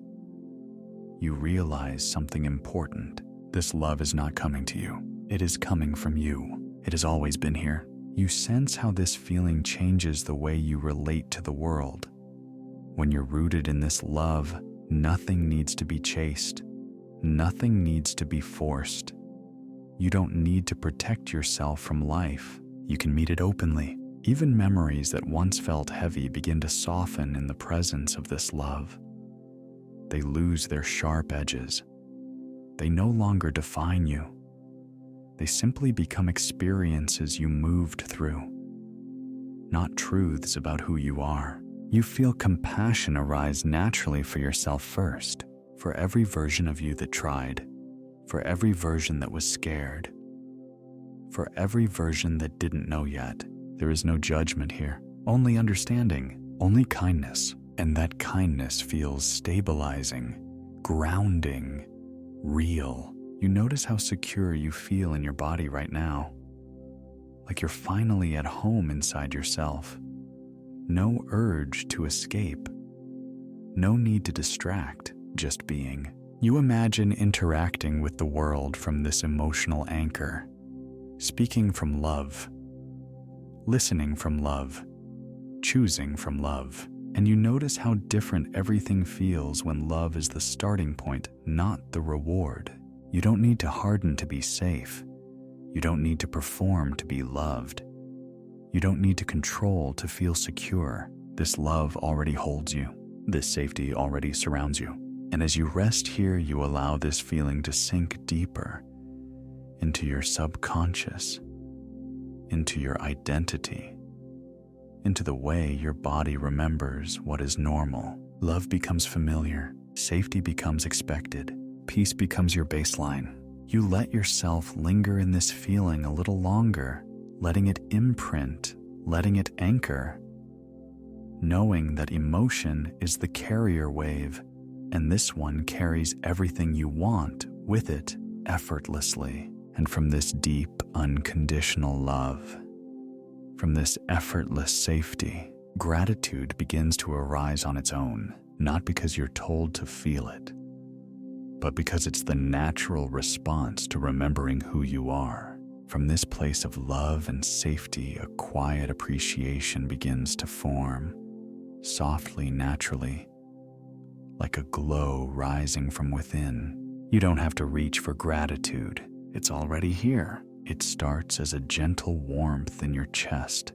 you realize something important. This love is not coming to you. It is coming from you. It has always been here. You sense how this feeling changes the way you relate to the world. When you're rooted in this love, nothing needs to be chased. Nothing needs to be forced. You don't need to protect yourself from life. You can meet it openly. Even memories that once felt heavy begin to soften in the presence of this love. They lose their sharp edges. They no longer define you. They simply become experiences you moved through, not truths about who you are. You feel compassion arise naturally for yourself first, for every version of you that tried, for every version that was scared, for every version that didn't know yet. There is no judgment here, only understanding, only kindness. And that kindness feels stabilizing, grounding, real. You notice how secure you feel in your body right now, like you're finally at home inside yourself. No urge to escape, no need to distract, just being. You imagine interacting with the world from this emotional anchor, speaking from love, listening from love, choosing from love. And you notice how different everything feels when love is the starting point, not the reward. You don't need to harden to be safe. You don't need to perform to be loved. You don't need to control to feel secure. This love already holds you. This safety already surrounds you. And as you rest here, you allow this feeling to sink deeper into your subconscious, into your identity, into the way your body remembers what is normal. Love becomes familiar, safety becomes expected, peace becomes your baseline. You let yourself linger in this feeling a little longer, letting it imprint, letting it anchor, knowing that emotion is the carrier wave, and this one carries everything you want with it effortlessly. And from this deep, unconditional love, from this effortless safety, gratitude begins to arise on its own, not because you're told to feel it, but because it's the natural response to remembering who you are. From this place of love and safety, a quiet appreciation begins to form, softly, naturally, like a glow rising from within. You don't have to reach for gratitude. It's already here. It starts as a gentle warmth in your chest,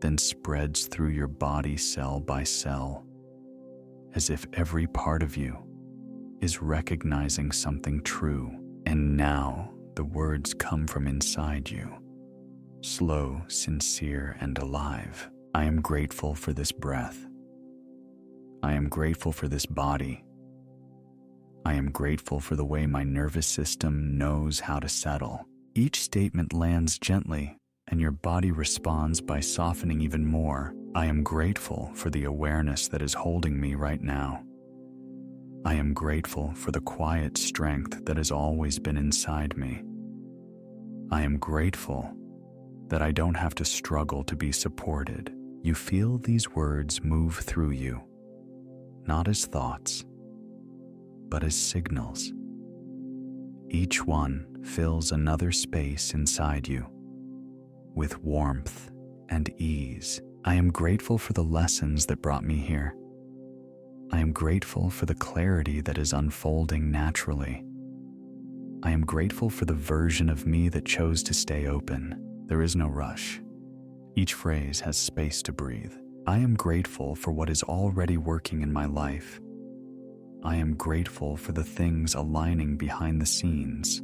then spreads through your body cell by cell, as if every part of you is recognizing something true. And now the words come from inside you, slow, sincere, and alive. I am grateful for this breath. I am grateful for this body. I am grateful for the way my nervous system knows how to settle. Each statement lands gently, and your body responds by softening even more. I am grateful for the awareness that is holding me right now. I am grateful for the quiet strength that has always been inside me. I am grateful that I don't have to struggle to be supported. You feel these words move through you, not as thoughts, but as signals. Each one fills another space inside you with warmth and ease. I am grateful for the lessons that brought me here. I am grateful for the clarity that is unfolding naturally. I am grateful for the version of me that chose to stay open. There is no rush. Each phrase has space to breathe. I am grateful for what is already working in my life. I am grateful for the things aligning behind the scenes.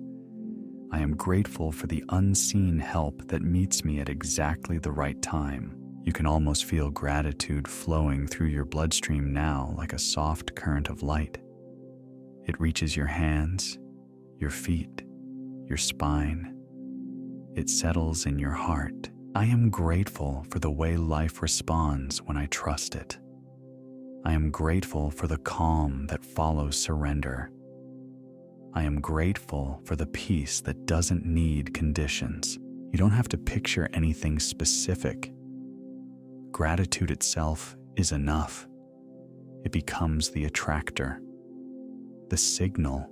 I am grateful for the unseen help that meets me at exactly the right time. You can almost feel gratitude flowing through your bloodstream now like a soft current of light. It reaches your hands, your feet, your spine. It settles in your heart. I am grateful for the way life responds when I trust it. I am grateful for the calm that follows surrender. I am grateful for the peace that doesn't need conditions. You don't have to picture anything specific. Gratitude itself is enough. It becomes the attractor, the signal,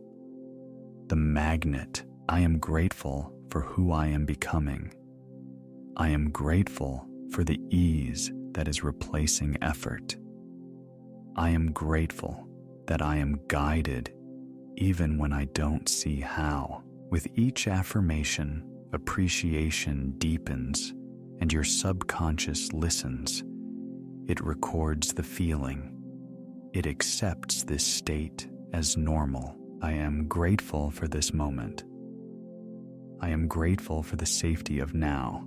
the magnet. I am grateful for who I am becoming. I am grateful for the ease that is replacing effort. I am grateful that I am guided even when I don't see how. With each affirmation, appreciation deepens and your subconscious listens. It records the feeling. It accepts this state as normal. I am grateful for this moment. I am grateful for the safety of now.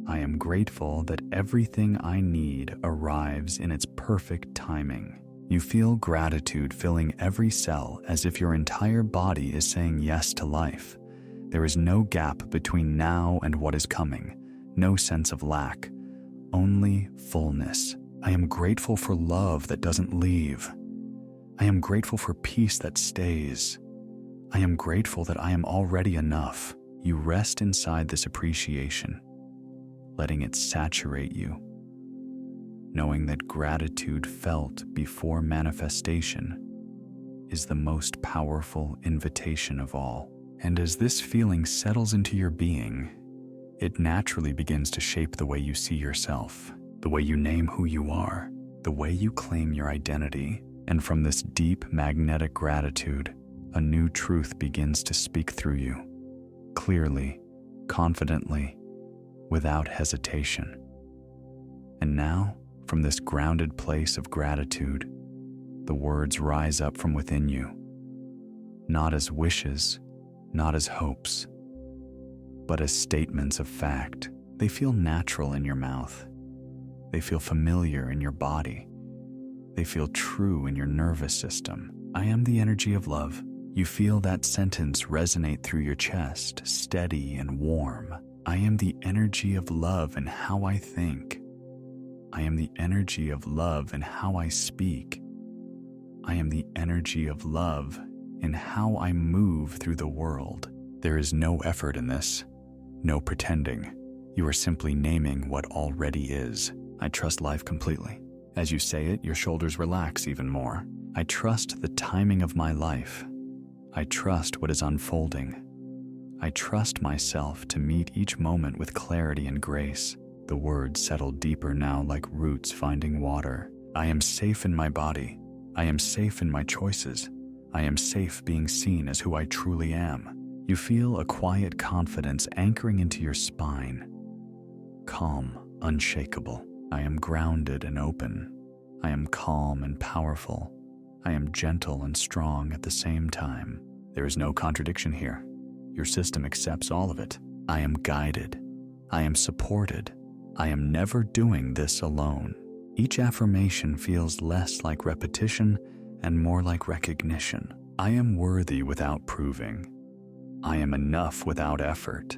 I am grateful that everything I need arrives in its perfect timing. You feel gratitude filling every cell as if your entire body is saying yes to life. There is no gap between now and what is coming, no sense of lack, only fullness. I am grateful for love that doesn't leave. I am grateful for peace that stays. I am grateful that I am already enough. You rest inside this appreciation, letting it saturate you, knowing that gratitude felt before manifestation is the most powerful invitation of all. And as this feeling settles into your being, it naturally begins to shape the way you see yourself, the way you name who you are, the way you claim your identity. And from this deep magnetic gratitude, a new truth begins to speak through you, clearly, confidently, without hesitation. And now, from this grounded place of gratitude, the words rise up from within you, not as wishes, not as hopes, but as statements of fact. They feel natural in your mouth. They feel familiar in your body. They feel true in your nervous system. I am the energy of love. You feel that sentence resonate through your chest, steady and warm. I am the energy of love in how I think. I am the energy of love in how I speak. I am the energy of love in how I move through the world. There is no effort in this, no pretending. You are simply naming what already is. I trust life completely. As you say it, your shoulders relax even more. I trust the timing of my life. I trust what is unfolding. I trust myself to meet each moment with clarity and grace. The words settle deeper now like roots finding water. I am safe in my body. I am safe in my choices. I am safe being seen as who I truly am. You feel a quiet confidence anchoring into your spine. Calm, unshakable. I am grounded and open. I am calm and powerful. I am gentle and strong at the same time. There is no contradiction here. Your system accepts all of it. I am guided. I am supported. I am never doing this alone. Each affirmation feels less like repetition and more like recognition. I am worthy without proving. I am enough without effort.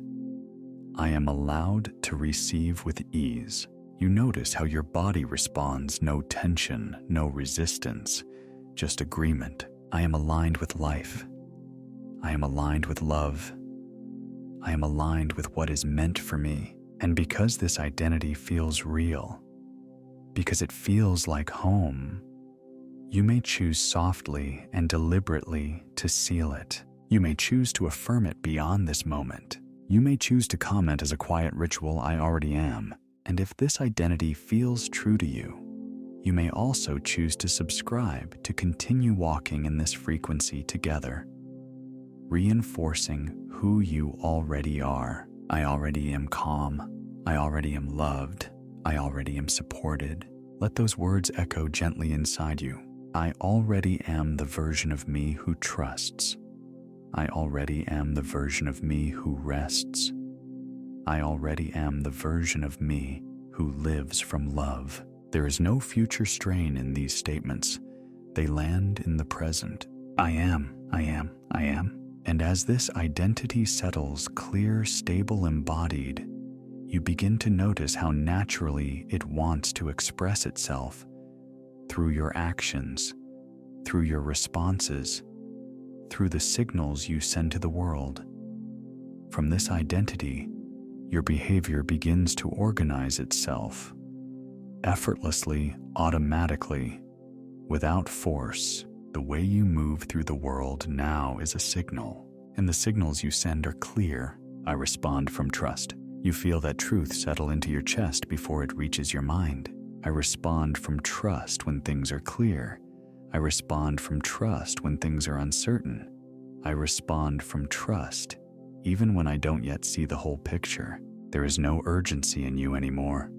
I am allowed to receive with ease. You notice how your body responds, no tension, no resistance, just agreement. I am aligned with life. I am aligned with love. I am aligned with what is meant for me. And because this identity feels real, because it feels like home, you may choose softly and deliberately to seal it. You may choose to affirm it beyond this moment. You may choose to comment as a quiet ritual, I already am. And if this identity feels true to you, you may also choose to subscribe to continue walking in this frequency together, reinforcing who you already are. I already am calm. I already am loved. I already am supported. Let those words echo gently inside you. I already am the version of me who trusts. I already am the version of me who rests. I already am the version of me who lives from love. There is no future strain in these statements. They land in the present. I am, I am, I am. And as this identity settles clear, stable, embodied, you begin to notice how naturally it wants to express itself through your actions, through your responses, through the signals you send to the world. From this identity, your behavior begins to organize itself, effortlessly, automatically, without force. The way you move through the world now is a signal, and the signals you send are clear. I respond from trust. You feel that truth settle into your chest before it reaches your mind. I respond from trust when things are clear. I respond from trust when things are uncertain. I respond from trust even when I don't yet see the whole picture. There is no urgency in you anymore.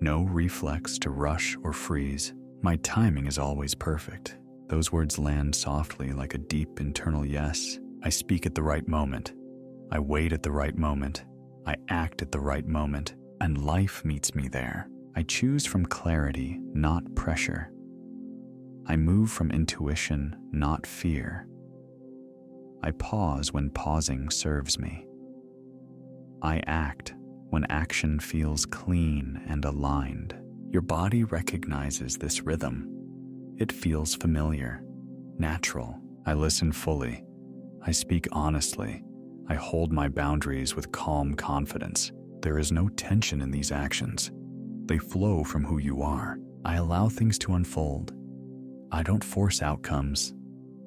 No reflex to rush or freeze. My timing is always perfect. Those words land softly like a deep internal yes. I speak at the right moment. I wait at the right moment. I act at the right moment, and life meets me there. I choose from clarity, not pressure. I move from intuition, not fear. I pause when pausing serves me. I act when action feels clean and aligned. Your body recognizes this rhythm. It feels familiar, natural. I listen fully. I speak honestly. I hold my boundaries with calm confidence. There is no tension in these actions. They flow from who you are. I allow things to unfold. I don't force outcomes.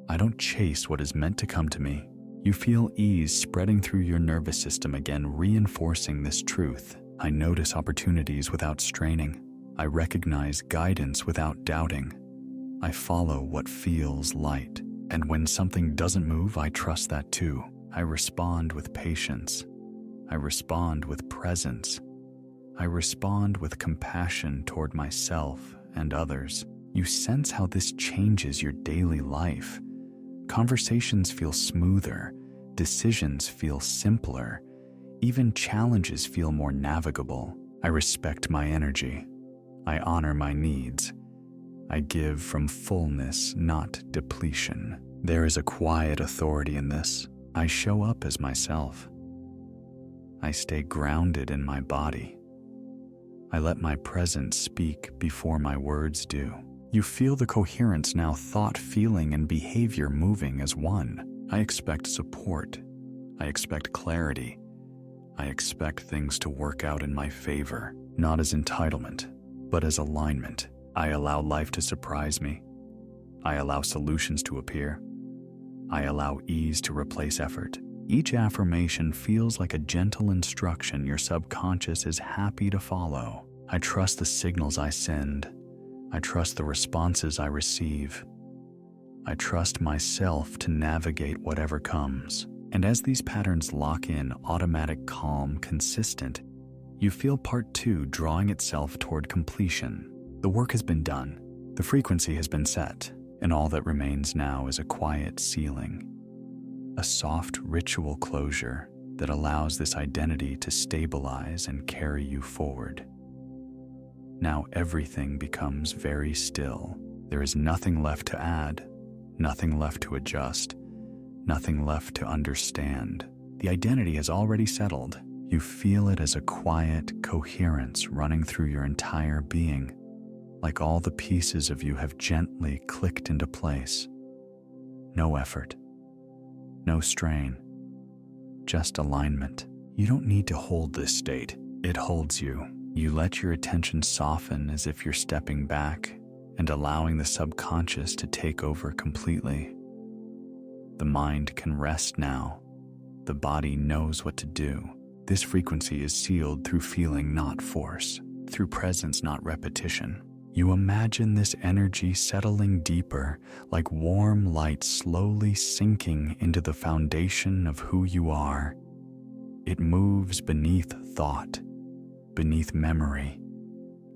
I don't chase what is meant to come to me. You feel ease spreading through your nervous system again, reinforcing this truth. I notice opportunities without straining. I recognize guidance without doubting. I follow what feels light. And when something doesn't move, I trust that too. I respond with patience. I respond with presence. I respond with compassion toward myself and others. You sense how this changes your daily life. Conversations feel smoother, decisions feel simpler, even challenges feel more navigable. I respect my energy. I honor my needs. I give from fullness, not depletion. There is a quiet authority in this. I show up as myself. I stay grounded in my body. I let my presence speak before my words do. You feel the coherence now, thought, feeling, and behavior moving as one. I expect support. I expect clarity. I expect things to work out in my favor, not as entitlement, but as alignment. I allow life to surprise me. I allow solutions to appear. I allow ease to replace effort. Each affirmation feels like a gentle instruction your subconscious is happy to follow. I trust the signals I send. I trust the responses I receive. I trust myself to navigate whatever comes. And as these patterns lock in, automatic, calm, consistent, you feel part 2 drawing itself toward completion. The work has been done. The frequency has been set, and all that remains now is a quiet sealing, a soft ritual closure that allows this identity to stabilize and carry you forward. Now everything becomes very still. There is nothing left to add, nothing left to adjust, nothing left to understand. The identity has already settled. You feel it as a quiet coherence running through your entire being, like all the pieces of you have gently clicked into place. No effort, no strain, just alignment. You don't need to hold this state. It holds you. You let your attention soften as if you're stepping back and allowing the subconscious to take over completely. The mind can rest now. The body knows what to do. This frequency is sealed through feeling, not force, through presence, not repetition. You imagine this energy settling deeper, like warm light slowly sinking into the foundation of who you are. It moves beneath thought, beneath memory,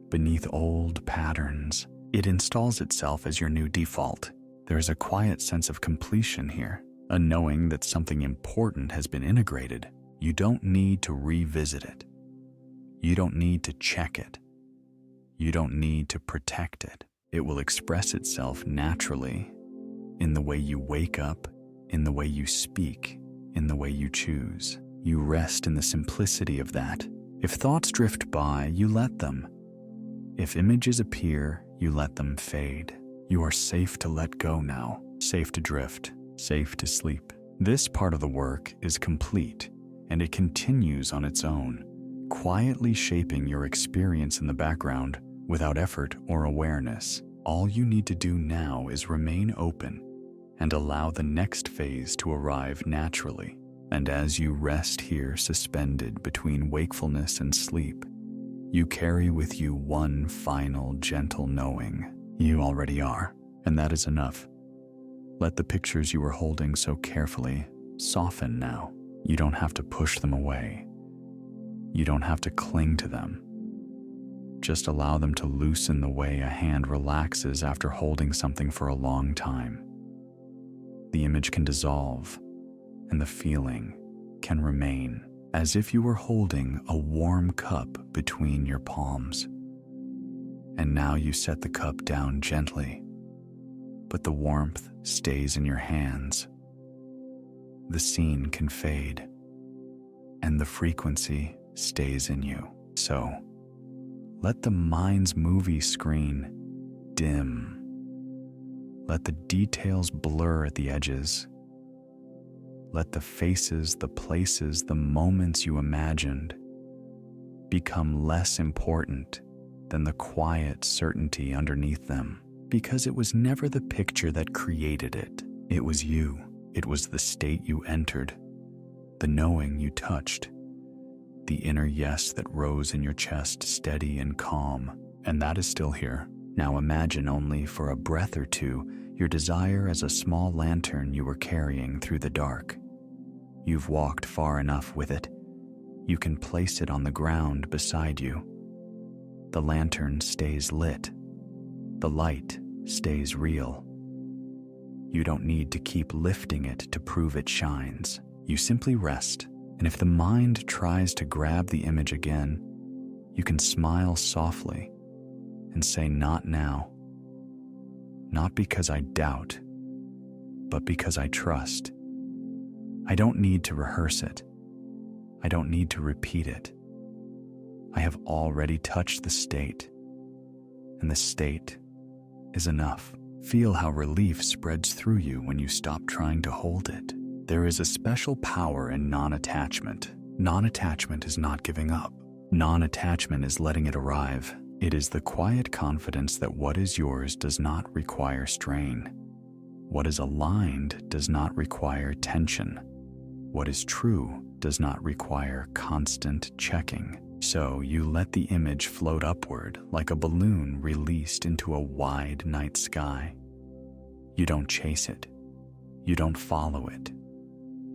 beneath old patterns. It installs itself as your new default. There is a quiet sense of completion here, a knowing that something important has been integrated. You don't need to revisit it. You don't need to check it. You don't need to protect it. It will express itself naturally in the way you wake up, in the way you speak, in the way you choose. You rest in the simplicity of that. If thoughts drift by, you let them. If images appear, you let them fade. You are safe to let go now, safe to drift, safe to sleep. This part of the work is complete, and it continues on its own, quietly shaping your experience in the background without effort or awareness. All you need to do now is remain open and allow the next phase to arrive naturally. And as you rest here suspended between wakefulness and sleep, you carry with you one final gentle knowing. You already are, and that is enough. Let the pictures you were holding so carefully soften now. You don't have to push them away. You don't have to cling to them. Just allow them to loosen the way a hand relaxes after holding something for a long time. The image can dissolve, and the feeling can remain, as if you were holding a warm cup between your palms. And now you set the cup down gently, but the warmth stays in your hands. The scene can fade, and the frequency stays in you. So, let the mind's movie screen dim. Let the details blur at the edges. Let the faces, the places, the moments you imagined become less important than the quiet certainty underneath them. Because it was never the picture that created it. It was you. It was the state you entered, the knowing you touched, the inner yes that rose in your chest steady and calm. And that is still here. Now imagine only for a breath or two your desire as a small lantern you were carrying through the dark. You've walked far enough with it. You can place it on the ground beside you. The lantern stays lit. The light stays real. You don't need to keep lifting it to prove it shines. You simply rest, and if the mind tries to grab the image again, you can smile softly and say, "Not now." Not because I doubt, but because I trust. I don't need to rehearse it. I don't need to repeat it. I have already touched the state, and the state is enough. Feel how relief spreads through you when you stop trying to hold it. There is a special power in non-attachment. Non-attachment is not giving up. Non-attachment is letting it arrive. It is the quiet confidence that what is yours does not require strain. What is aligned does not require tension. What is true does not require constant checking. So you let the image float upward like a balloon released into a wide night sky. You don't chase it. You don't follow it.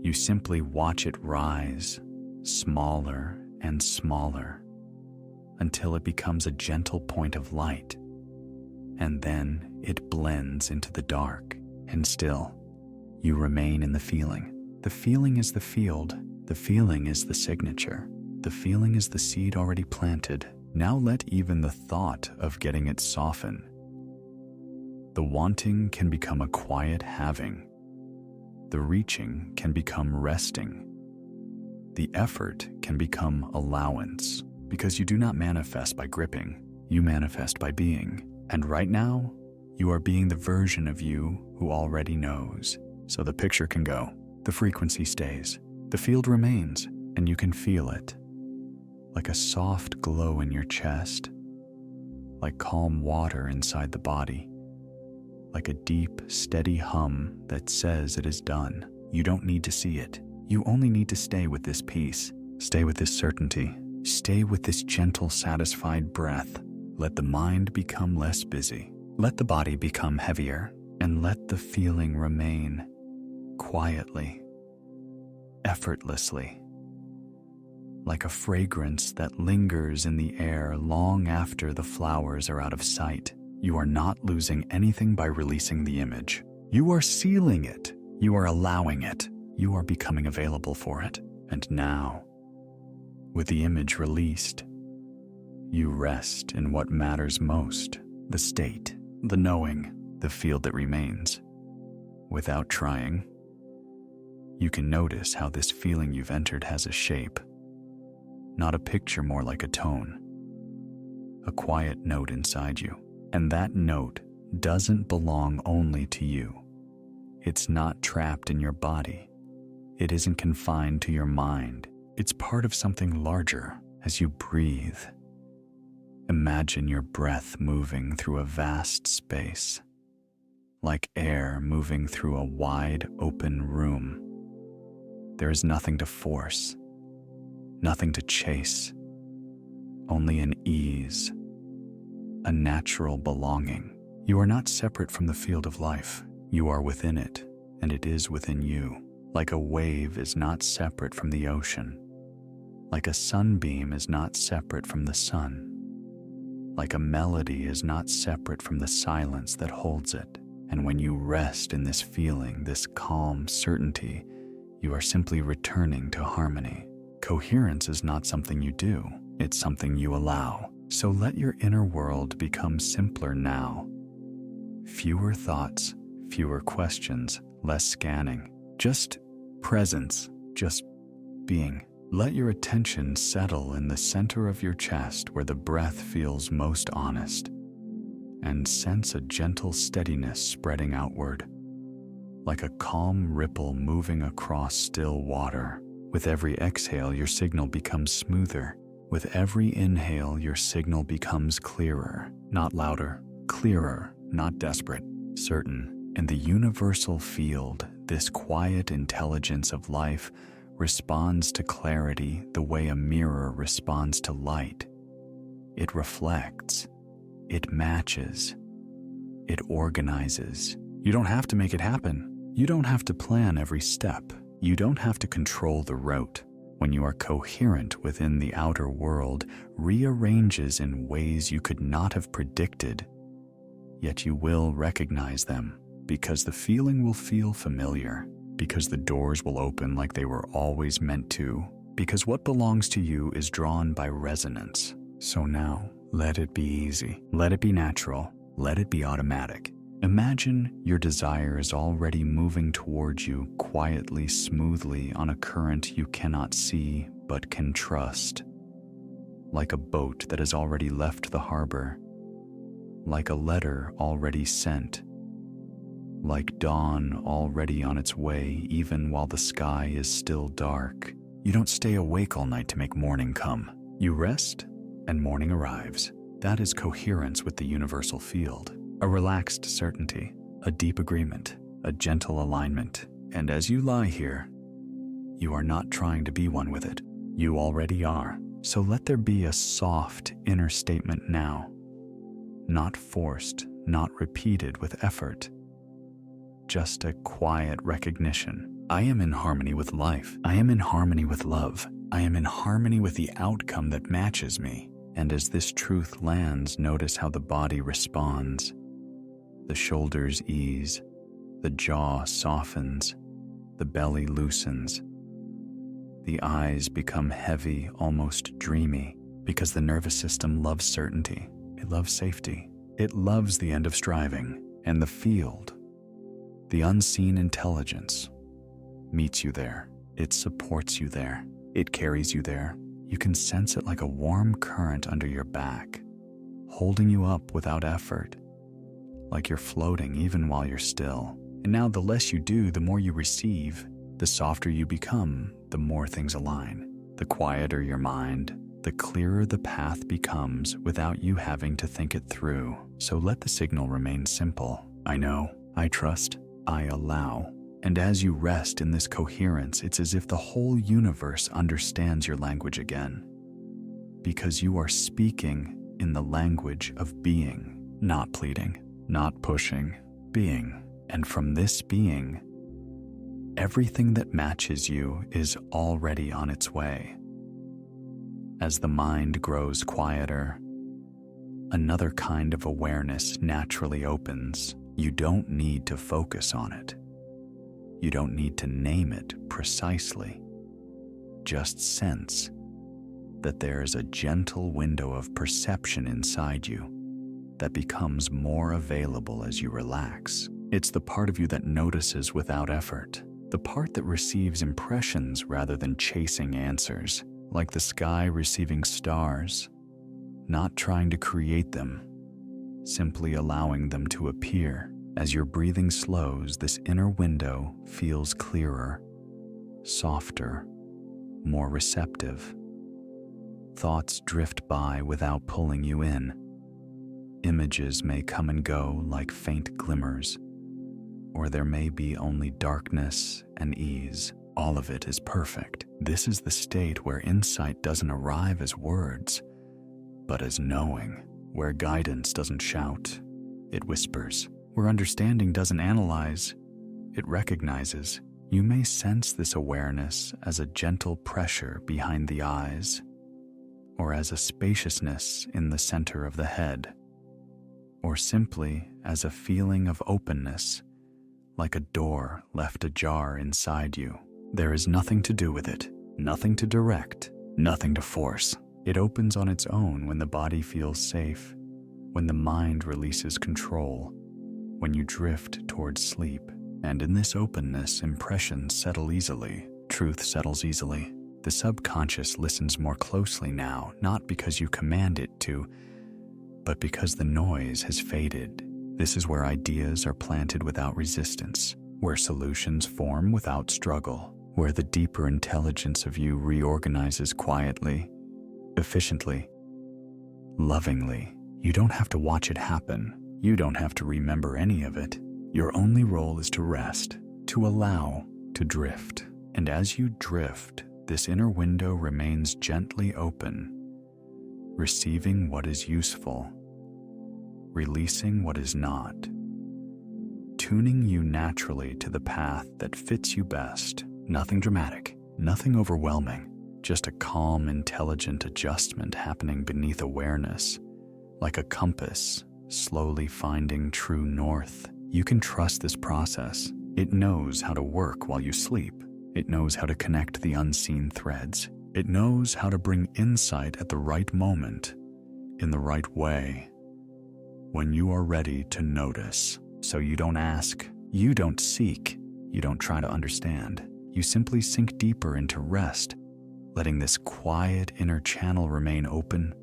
You simply watch it rise, smaller and smaller, until it becomes a gentle point of light. And then it blends into the dark. And still, you remain in the feeling. The feeling is the field. The feeling is the signature. The feeling is the seed already planted. Now let even the thought of getting it soften. The wanting can become a quiet having. The reaching can become resting. The effort can become allowance, because you do not manifest by gripping, you manifest by being. And right now, you are being the version of you who already knows. So the picture can go, the frequency stays, the field remains, and you can feel it. Like a soft glow in your chest, like calm water inside the body, like a deep, steady hum that says it is done. You don't need to see it. You only need to stay with this peace, stay with this certainty, stay with this gentle, satisfied breath. Let the mind become less busy. Let the body become heavier, and let the feeling remain quietly, effortlessly, like a fragrance that lingers in the air long after the flowers are out of sight. You are not losing anything by releasing the image. You are sealing it. You are allowing it. You are becoming available for it. And now, with the image released, you rest in what matters most, the state, the knowing, the field that remains. Without trying, you can notice how this feeling you've entered has a shape, not a picture, more like a tone, a quiet note inside you. And that note doesn't belong only to you. It's not trapped in your body. It isn't confined to your mind. It's part of something larger. As you breathe, imagine your breath moving through a vast space, like air moving through a wide open room. There is nothing to force, nothing to chase, only an ease, a natural belonging. You are not separate from the field of life. You are within it, and it is within you. Like a wave is not separate from the ocean. Like a sunbeam is not separate from the sun. Like a melody is not separate from the silence that holds it. And when you rest in this feeling, this calm certainty, you are simply returning to harmony. Coherence is not something you do. It's something you allow. So let your inner world become simpler now. Fewer thoughts, fewer questions, less scanning. Just presence, just being. Let your attention settle in the center of your chest where the breath feels most honest, and sense a gentle steadiness spreading outward, like a calm ripple moving across still water. With every exhale, your signal becomes smoother. With every inhale, your signal becomes clearer, not louder, clearer, not desperate, certain. In the universal field, this quiet intelligence of life responds to clarity the way a mirror responds to light. It reflects, it matches, it organizes. You don't have to make it happen. You don't have to plan every step. You don't have to control the route. When you are coherent within the outer world, rearranges in ways you could not have predicted, yet you will recognize them, because the feeling will feel familiar, because the doors will open like they were always meant to, because what belongs to you is drawn by resonance. So now, let it be easy, let it be natural, let it be automatic. Imagine your desire is already moving towards you quietly, smoothly on a current you cannot see but can trust. Like a boat that has already left the harbor. Like a letter already sent. Like dawn already on its way even while the sky is still dark. You don't stay awake all night to make morning come. You rest and morning arrives. That is coherence with the universal field. A relaxed certainty, a deep agreement, a gentle alignment. And as you lie here, you are not trying to be one with it. You already are. So let there be a soft inner statement now. Not forced, not repeated with effort. Just a quiet recognition. I am in harmony with life. I am in harmony with love. I am in harmony with the outcome that matches me. And as this truth lands, notice how the body responds. The shoulders ease, the jaw softens, the belly loosens. The eyes become heavy, almost dreamy, because the nervous system loves certainty. It loves safety. It loves the end of striving. And the field, the unseen intelligence, meets you there. It supports you there. It carries you there. You can sense it like a warm current under your back, holding you up without effort, like you're floating even while you're still. And now the less you do, the more you receive. The softer you become, the more things align. The quieter your mind, the clearer the path becomes without you having to think it through. So let the signal remain simple. I know, I trust, I allow. And as you rest in this coherence, it's as if the whole universe understands your language again. Because you are speaking in the language of being, not pleading, not pushing, being. And from this being, everything that matches you is already on its way. As the mind grows quieter, another kind of awareness naturally opens. You don't need to focus on it. You don't need to name it precisely. Just sense that there is a gentle window of perception inside you that becomes more available as you relax. It's the part of you that notices without effort, the part that receives impressions rather than chasing answers, like the sky receiving stars, not trying to create them, simply allowing them to appear. As your breathing slows, this inner window feels clearer, softer, more receptive. Thoughts drift by without pulling you in. Images may come and go like faint glimmers, or there may be only darkness and ease. All of it is perfect. This is the state where insight doesn't arrive as words, but as knowing, where guidance doesn't shout, it whispers. Where understanding doesn't analyze, it recognizes. You may sense this awareness as a gentle pressure behind the eyes, or as a spaciousness in the center of the head, or simply as a feeling of openness, like a door left ajar inside you. There is nothing to do with it, nothing to direct, nothing to force. It opens on its own when the body feels safe, when the mind releases control, when you drift towards sleep. And in this openness, impressions settle easily, truth settles easily. The subconscious listens more closely now, not because you command it to, but because the noise has faded. This is where ideas are planted without resistance, where solutions form without struggle, where the deeper intelligence of you reorganizes quietly, efficiently, lovingly. You don't have to watch it happen. You don't have to remember any of it. Your only role is to rest, to allow, to drift. And as you drift, this inner window remains gently open, receiving what is useful, releasing what is not, tuning you naturally to the path that fits you best. Nothing dramatic, nothing overwhelming, just a calm, intelligent adjustment happening beneath awareness, like a compass slowly finding true north. You can trust this process. It knows how to work while you sleep. It knows how to connect the unseen threads. It knows how to bring insight at the right moment, in the right way, when you are ready to notice. So you don't ask, you don't seek, you don't try to understand. You simply sink deeper into rest, letting this quiet inner channel remain open,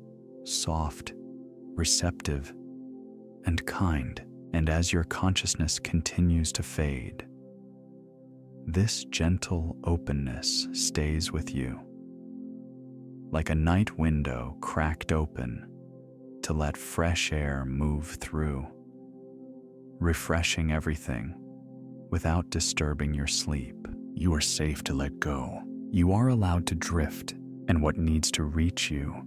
soft, receptive, and kind. And as your consciousness continues to fade, this gentle openness stays with you, like a night window cracked open to let fresh air move through, refreshing everything without disturbing your sleep. You are safe to let go. You are allowed to drift, and what needs to reach you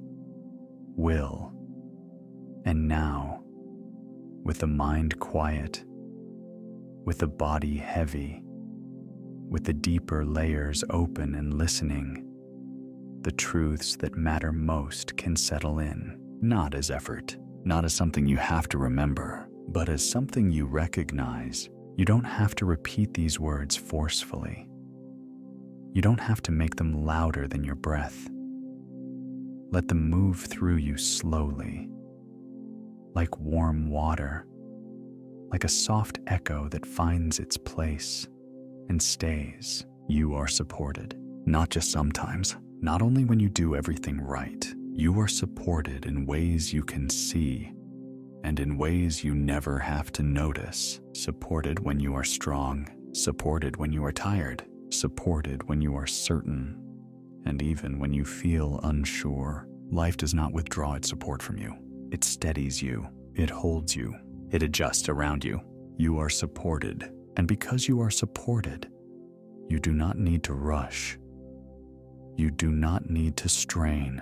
will. And now, with the mind quiet, with the body heavy, with the deeper layers open and listening, the truths that matter most can settle in, not as effort, not as something you have to remember, but as something you recognize. You don't have to repeat these words forcefully. You don't have to make them louder than your breath. Let them move through you slowly, like warm water, like a soft echo that finds its place and stays. You are supported, not just sometimes, not only when you do everything right. You are supported in ways you can see and in ways you never have to notice. Supported when you are strong, supported when you are tired, supported when you are certain, and even when you feel unsure. Life does not withdraw its support from you. It steadies you, it holds you, it adjusts around you. You are supported, and because you are supported, you do not need to rush. You do not need to strain.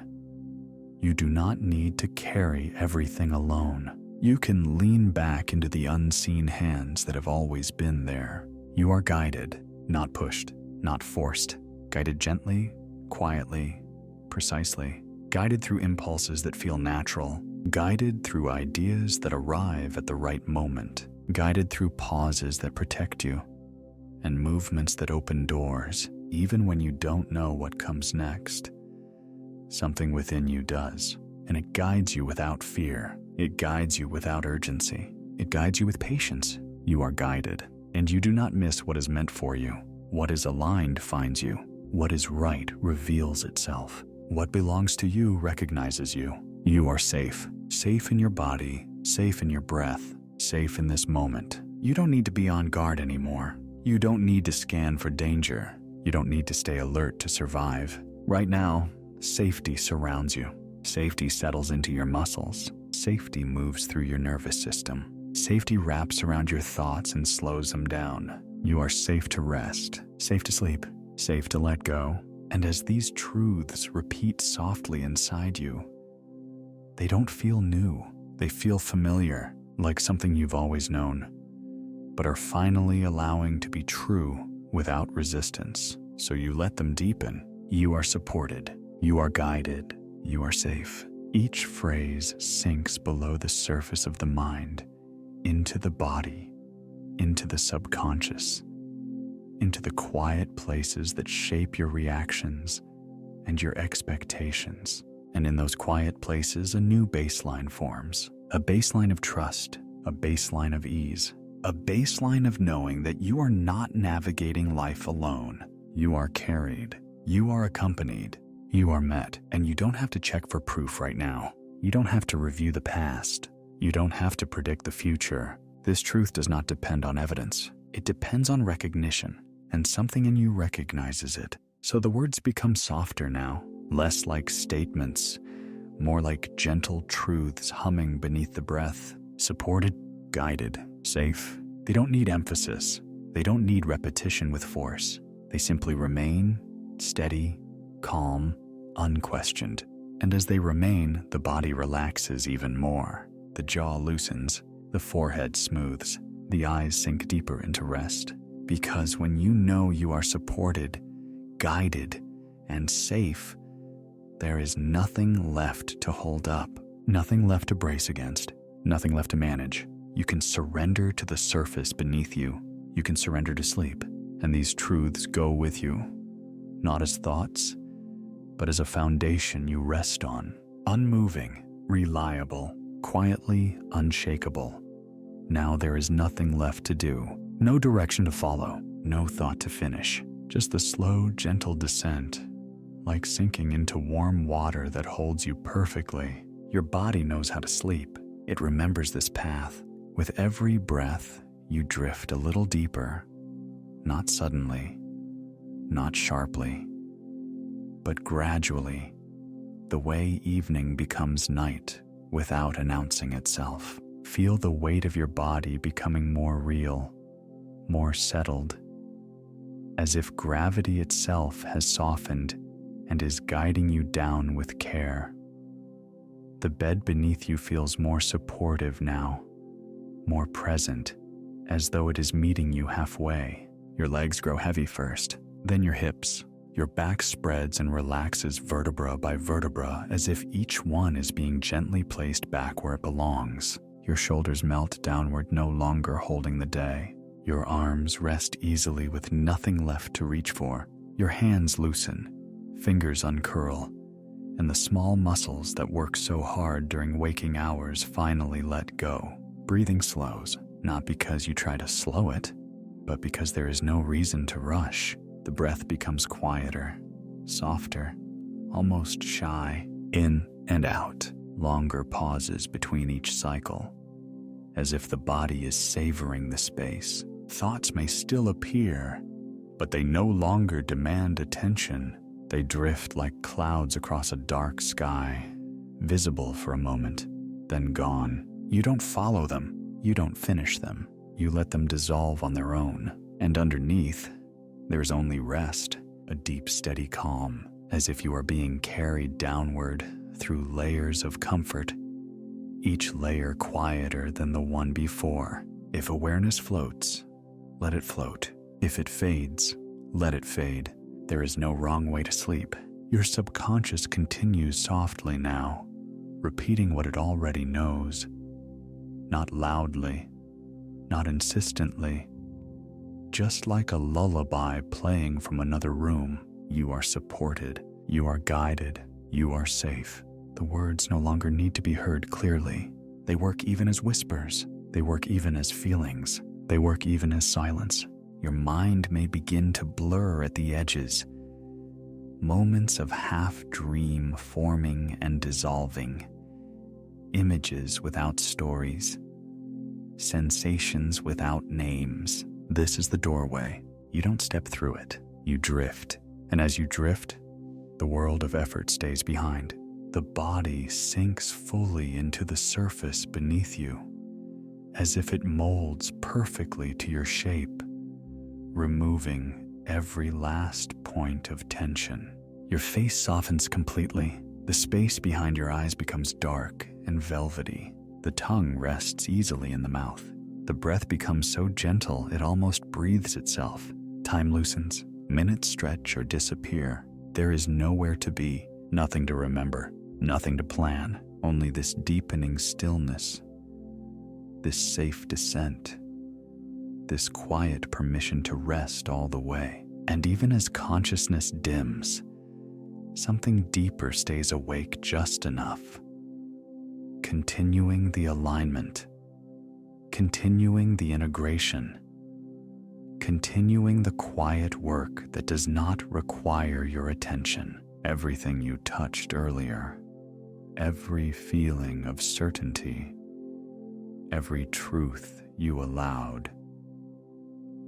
You do not need to carry everything alone. You can lean back into the unseen hands that have always been there. You are guided, not pushed, not forced. Guided gently, quietly, precisely. Guided through impulses that feel natural. Guided through ideas that arrive at the right moment. Guided through pauses that protect you. And movements that open doors, even when you don't know what comes next. Something within you does, and it guides you without fear. It guides you without urgency. It guides you with patience. You are guided, and you do not miss what is meant for you. What is aligned finds you. What is right reveals itself. What belongs to you recognizes you. You are safe. Safe in your body, safe in your breath, safe in this moment. You don't need to be on guard anymore. You don't need to scan for danger. You don't need to stay alert to survive. Right now, safety surrounds you. Safety settles into your muscles. Safety moves through your nervous system. Safety wraps around your thoughts and slows them down. You are safe to rest, safe to sleep, safe to let go. And as these truths repeat softly inside you, they don't feel new. They feel familiar, like something you've always known, but are finally allowing to be true without resistance. So you let them deepen. You are supported. You are guided. You are safe. Each phrase sinks below the surface of the mind, into the body, into the subconscious, into the quiet places that shape your reactions and your expectations. And in those quiet places, a new baseline forms. A baseline of trust, a baseline of ease, a baseline of knowing that you are not navigating life alone. You are carried, you are accompanied, you are met, and you don't have to check for proof right now. You don't have to review the past. You don't have to predict the future. This truth does not depend on evidence. It depends on recognition, and something in you recognizes it. So the words become softer now, less like statements, more like gentle truths humming beneath the breath. Supported, guided, safe. They don't need emphasis. They don't need repetition with force. They simply remain steady, calm, unquestioned. And as they remain, the body relaxes even more. The jaw loosens, the forehead smooths, the eyes sink deeper into rest. Because when you know you are supported, guided, and safe, there is nothing left to hold up, nothing left to brace against, nothing left to manage. You can surrender to the surface beneath you. You can surrender to sleep, and these truths go with you, not as thoughts, but as a foundation you rest on, unmoving, reliable, quietly unshakable. Now there is nothing left to do, no direction to follow, no thought to finish, just the slow, gentle descent, like sinking into warm water that holds you perfectly. Your body knows how to sleep. It remembers this path. With every breath, you drift a little deeper, not suddenly, not sharply, but gradually, the way evening becomes night without announcing itself. Feel the weight of your body becoming more real, more settled, as if gravity itself has softened and is guiding you down with care. The bed beneath you feels more supportive now, more present, as though it is meeting you halfway. Your legs grow heavy first, then your hips. Your back spreads and relaxes vertebra by vertebra, as if each one is being gently placed back where it belongs. Your shoulders melt downward, no longer holding the day. Your arms rest easily with nothing left to reach for. Your hands loosen, fingers uncurl, and the small muscles that work so hard during waking hours finally let go. Breathing slows, Not because you try to slow it, but because there is no reason to rush. The breath becomes quieter, softer, almost shy, in and out, longer pauses between each cycle, as if the body is savoring the space. Thoughts may still appear, but they no longer demand attention. They drift like clouds across a dark sky, visible for a moment, then gone. You don't follow them, you don't finish them. You let them dissolve on their own, and underneath, there's only rest, a deep, steady calm, as if you are being carried downward through layers of comfort, each layer quieter than the one before. If awareness floats, let it float. If it fades, let it fade. There is no wrong way to sleep. Your subconscious continues softly now, repeating what it already knows, not loudly, not insistently, just like a lullaby playing from another room. You are supported, you are guided, you are safe. The words no longer need to be heard clearly. They work even as whispers. They work even as feelings. They work even as silence. Your mind may begin to blur at the edges. Moments of half-dream forming and dissolving. Images without stories. Sensations without names. This is the doorway. You don't step through it. You drift. And as you drift, the world of effort stays behind. The body sinks fully into the surface beneath you, as if it molds perfectly to your shape, removing every last point of tension. Your face softens completely. The space behind your eyes becomes dark and velvety. The tongue rests easily in the mouth. The breath becomes so gentle it almost breathes itself. Time loosens. Minutes stretch or disappear. There is nowhere to be, nothing to remember, nothing to plan, only this deepening stillness, this safe descent, this quiet permission to rest all the way. And even as consciousness dims, something deeper stays awake just enough, continuing the alignment, continuing the integration, continuing the quiet work that does not require your attention. Everything you touched earlier, every feeling of certainty, every truth you allowed,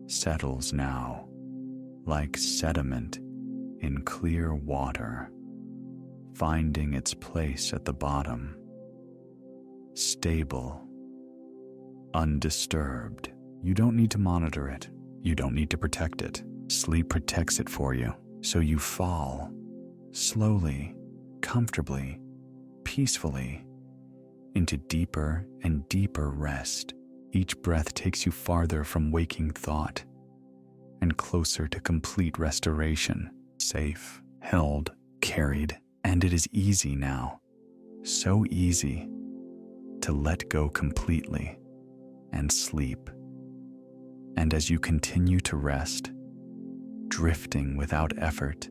settles now like sediment in clear water, finding its place at the bottom, stable, undisturbed. You don't need to monitor it. You don't need to protect it. Sleep protects it for you. So you fall, slowly, comfortably, peacefully, into deeper and deeper rest. Each breath takes you farther from waking thought and closer to complete restoration. Safe, held, carried, and it is easy now. So easy to let go completely and sleep. And as you continue to rest, drifting without effort,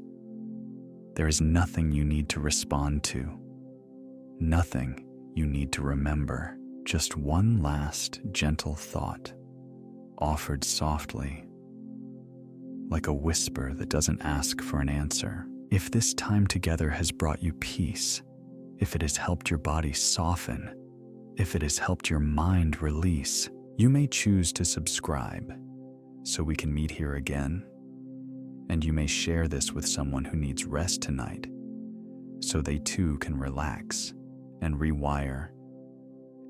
there is nothing you need to respond to, nothing you need to remember, just one last gentle thought, offered softly, like a whisper that doesn't ask for an answer. If this time together has brought you peace, if it has helped your body soften, if it has helped your mind release, you may choose to subscribe so we can meet here again, and you may share this with someone who needs rest tonight so they too can relax and rewire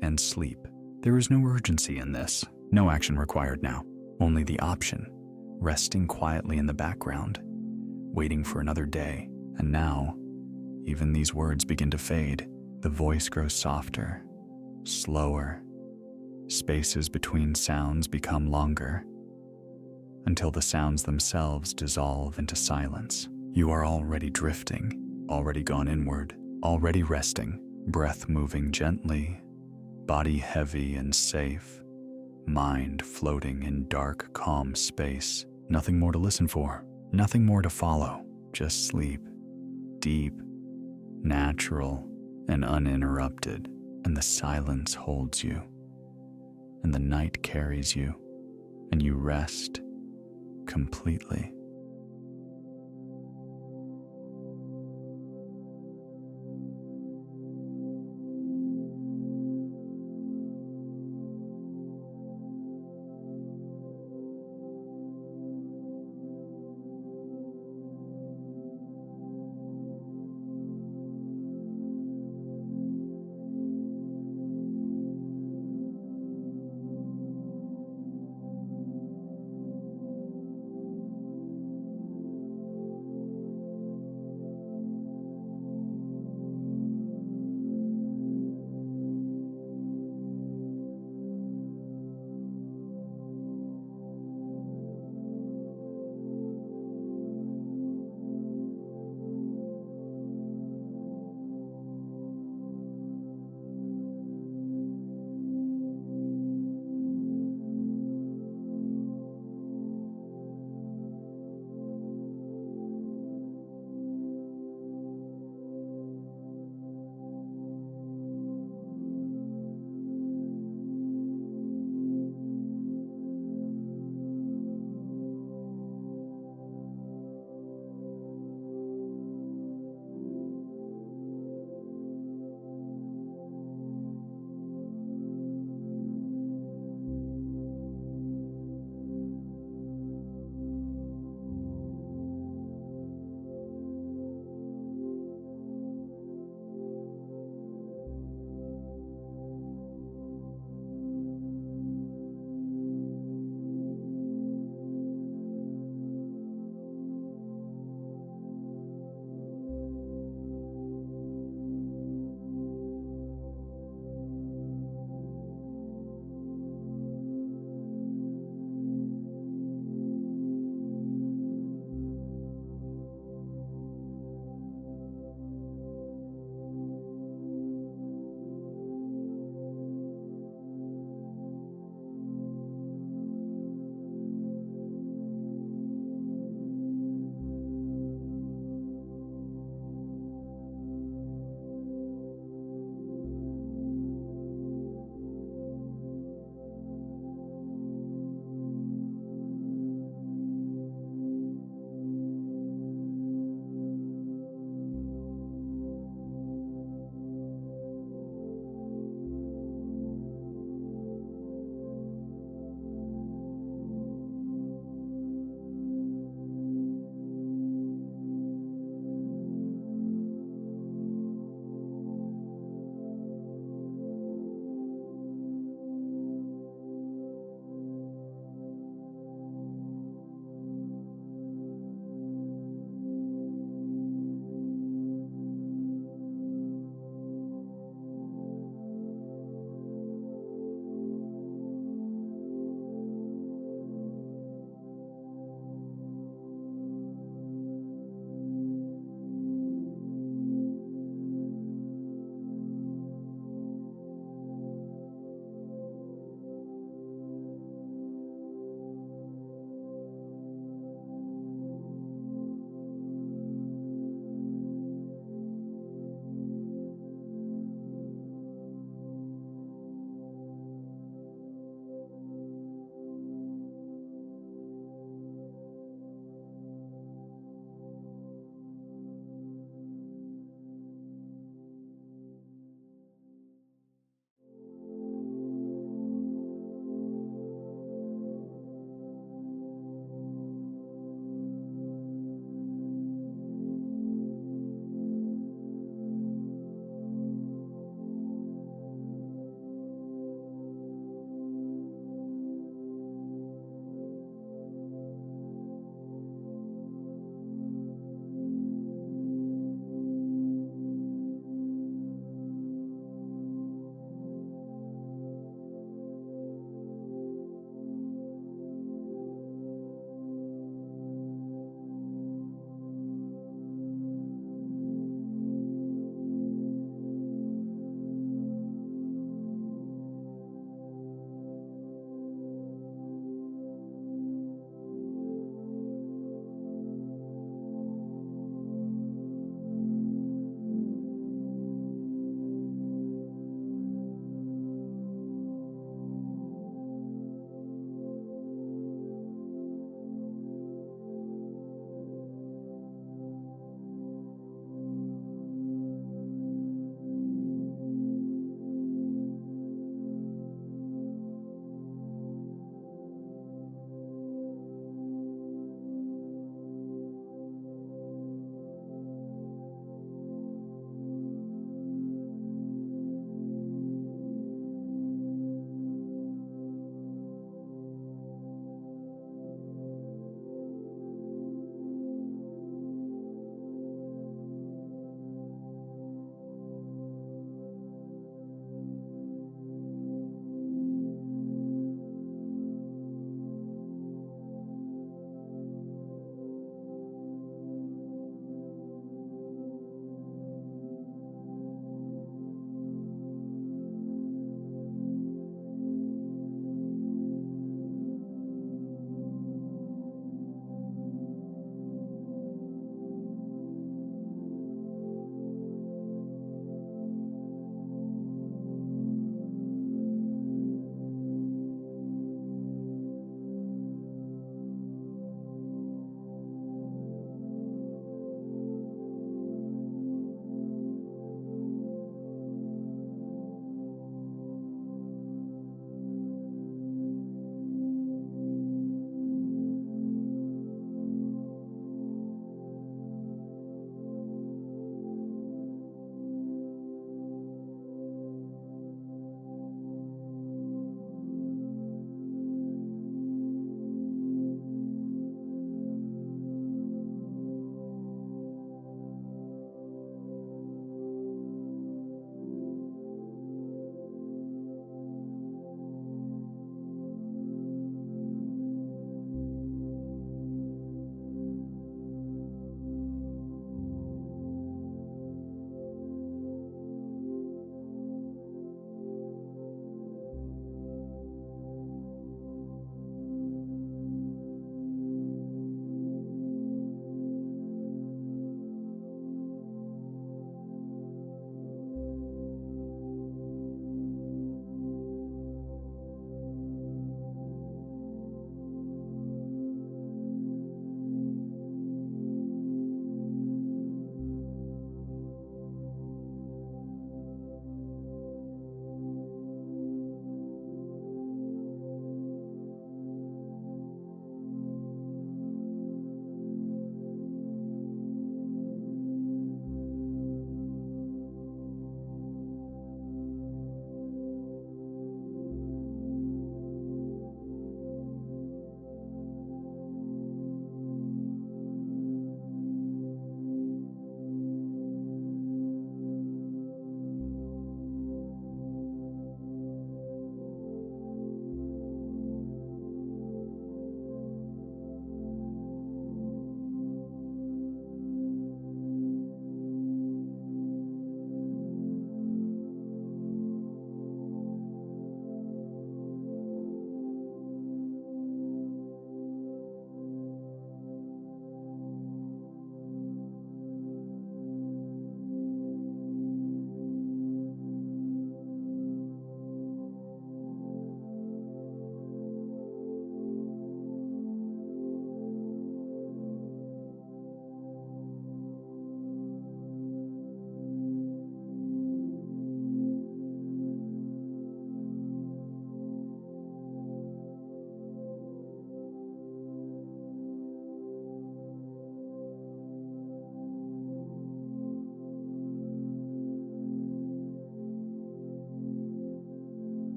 and sleep. There is no urgency in this, no action required now, only the option, resting quietly in the background, waiting for another day. And now, even these words begin to fade. The voice grows softer, slower. Spaces between sounds become longer, until the sounds themselves dissolve into silence. You are already drifting, already gone inward, already resting, breath moving gently, body heavy and safe, mind floating in dark, calm space. Nothing more to listen for, nothing more to follow, just sleep, deep, natural, and uninterrupted, and the silence holds you. and the night carries you, and you rest completely.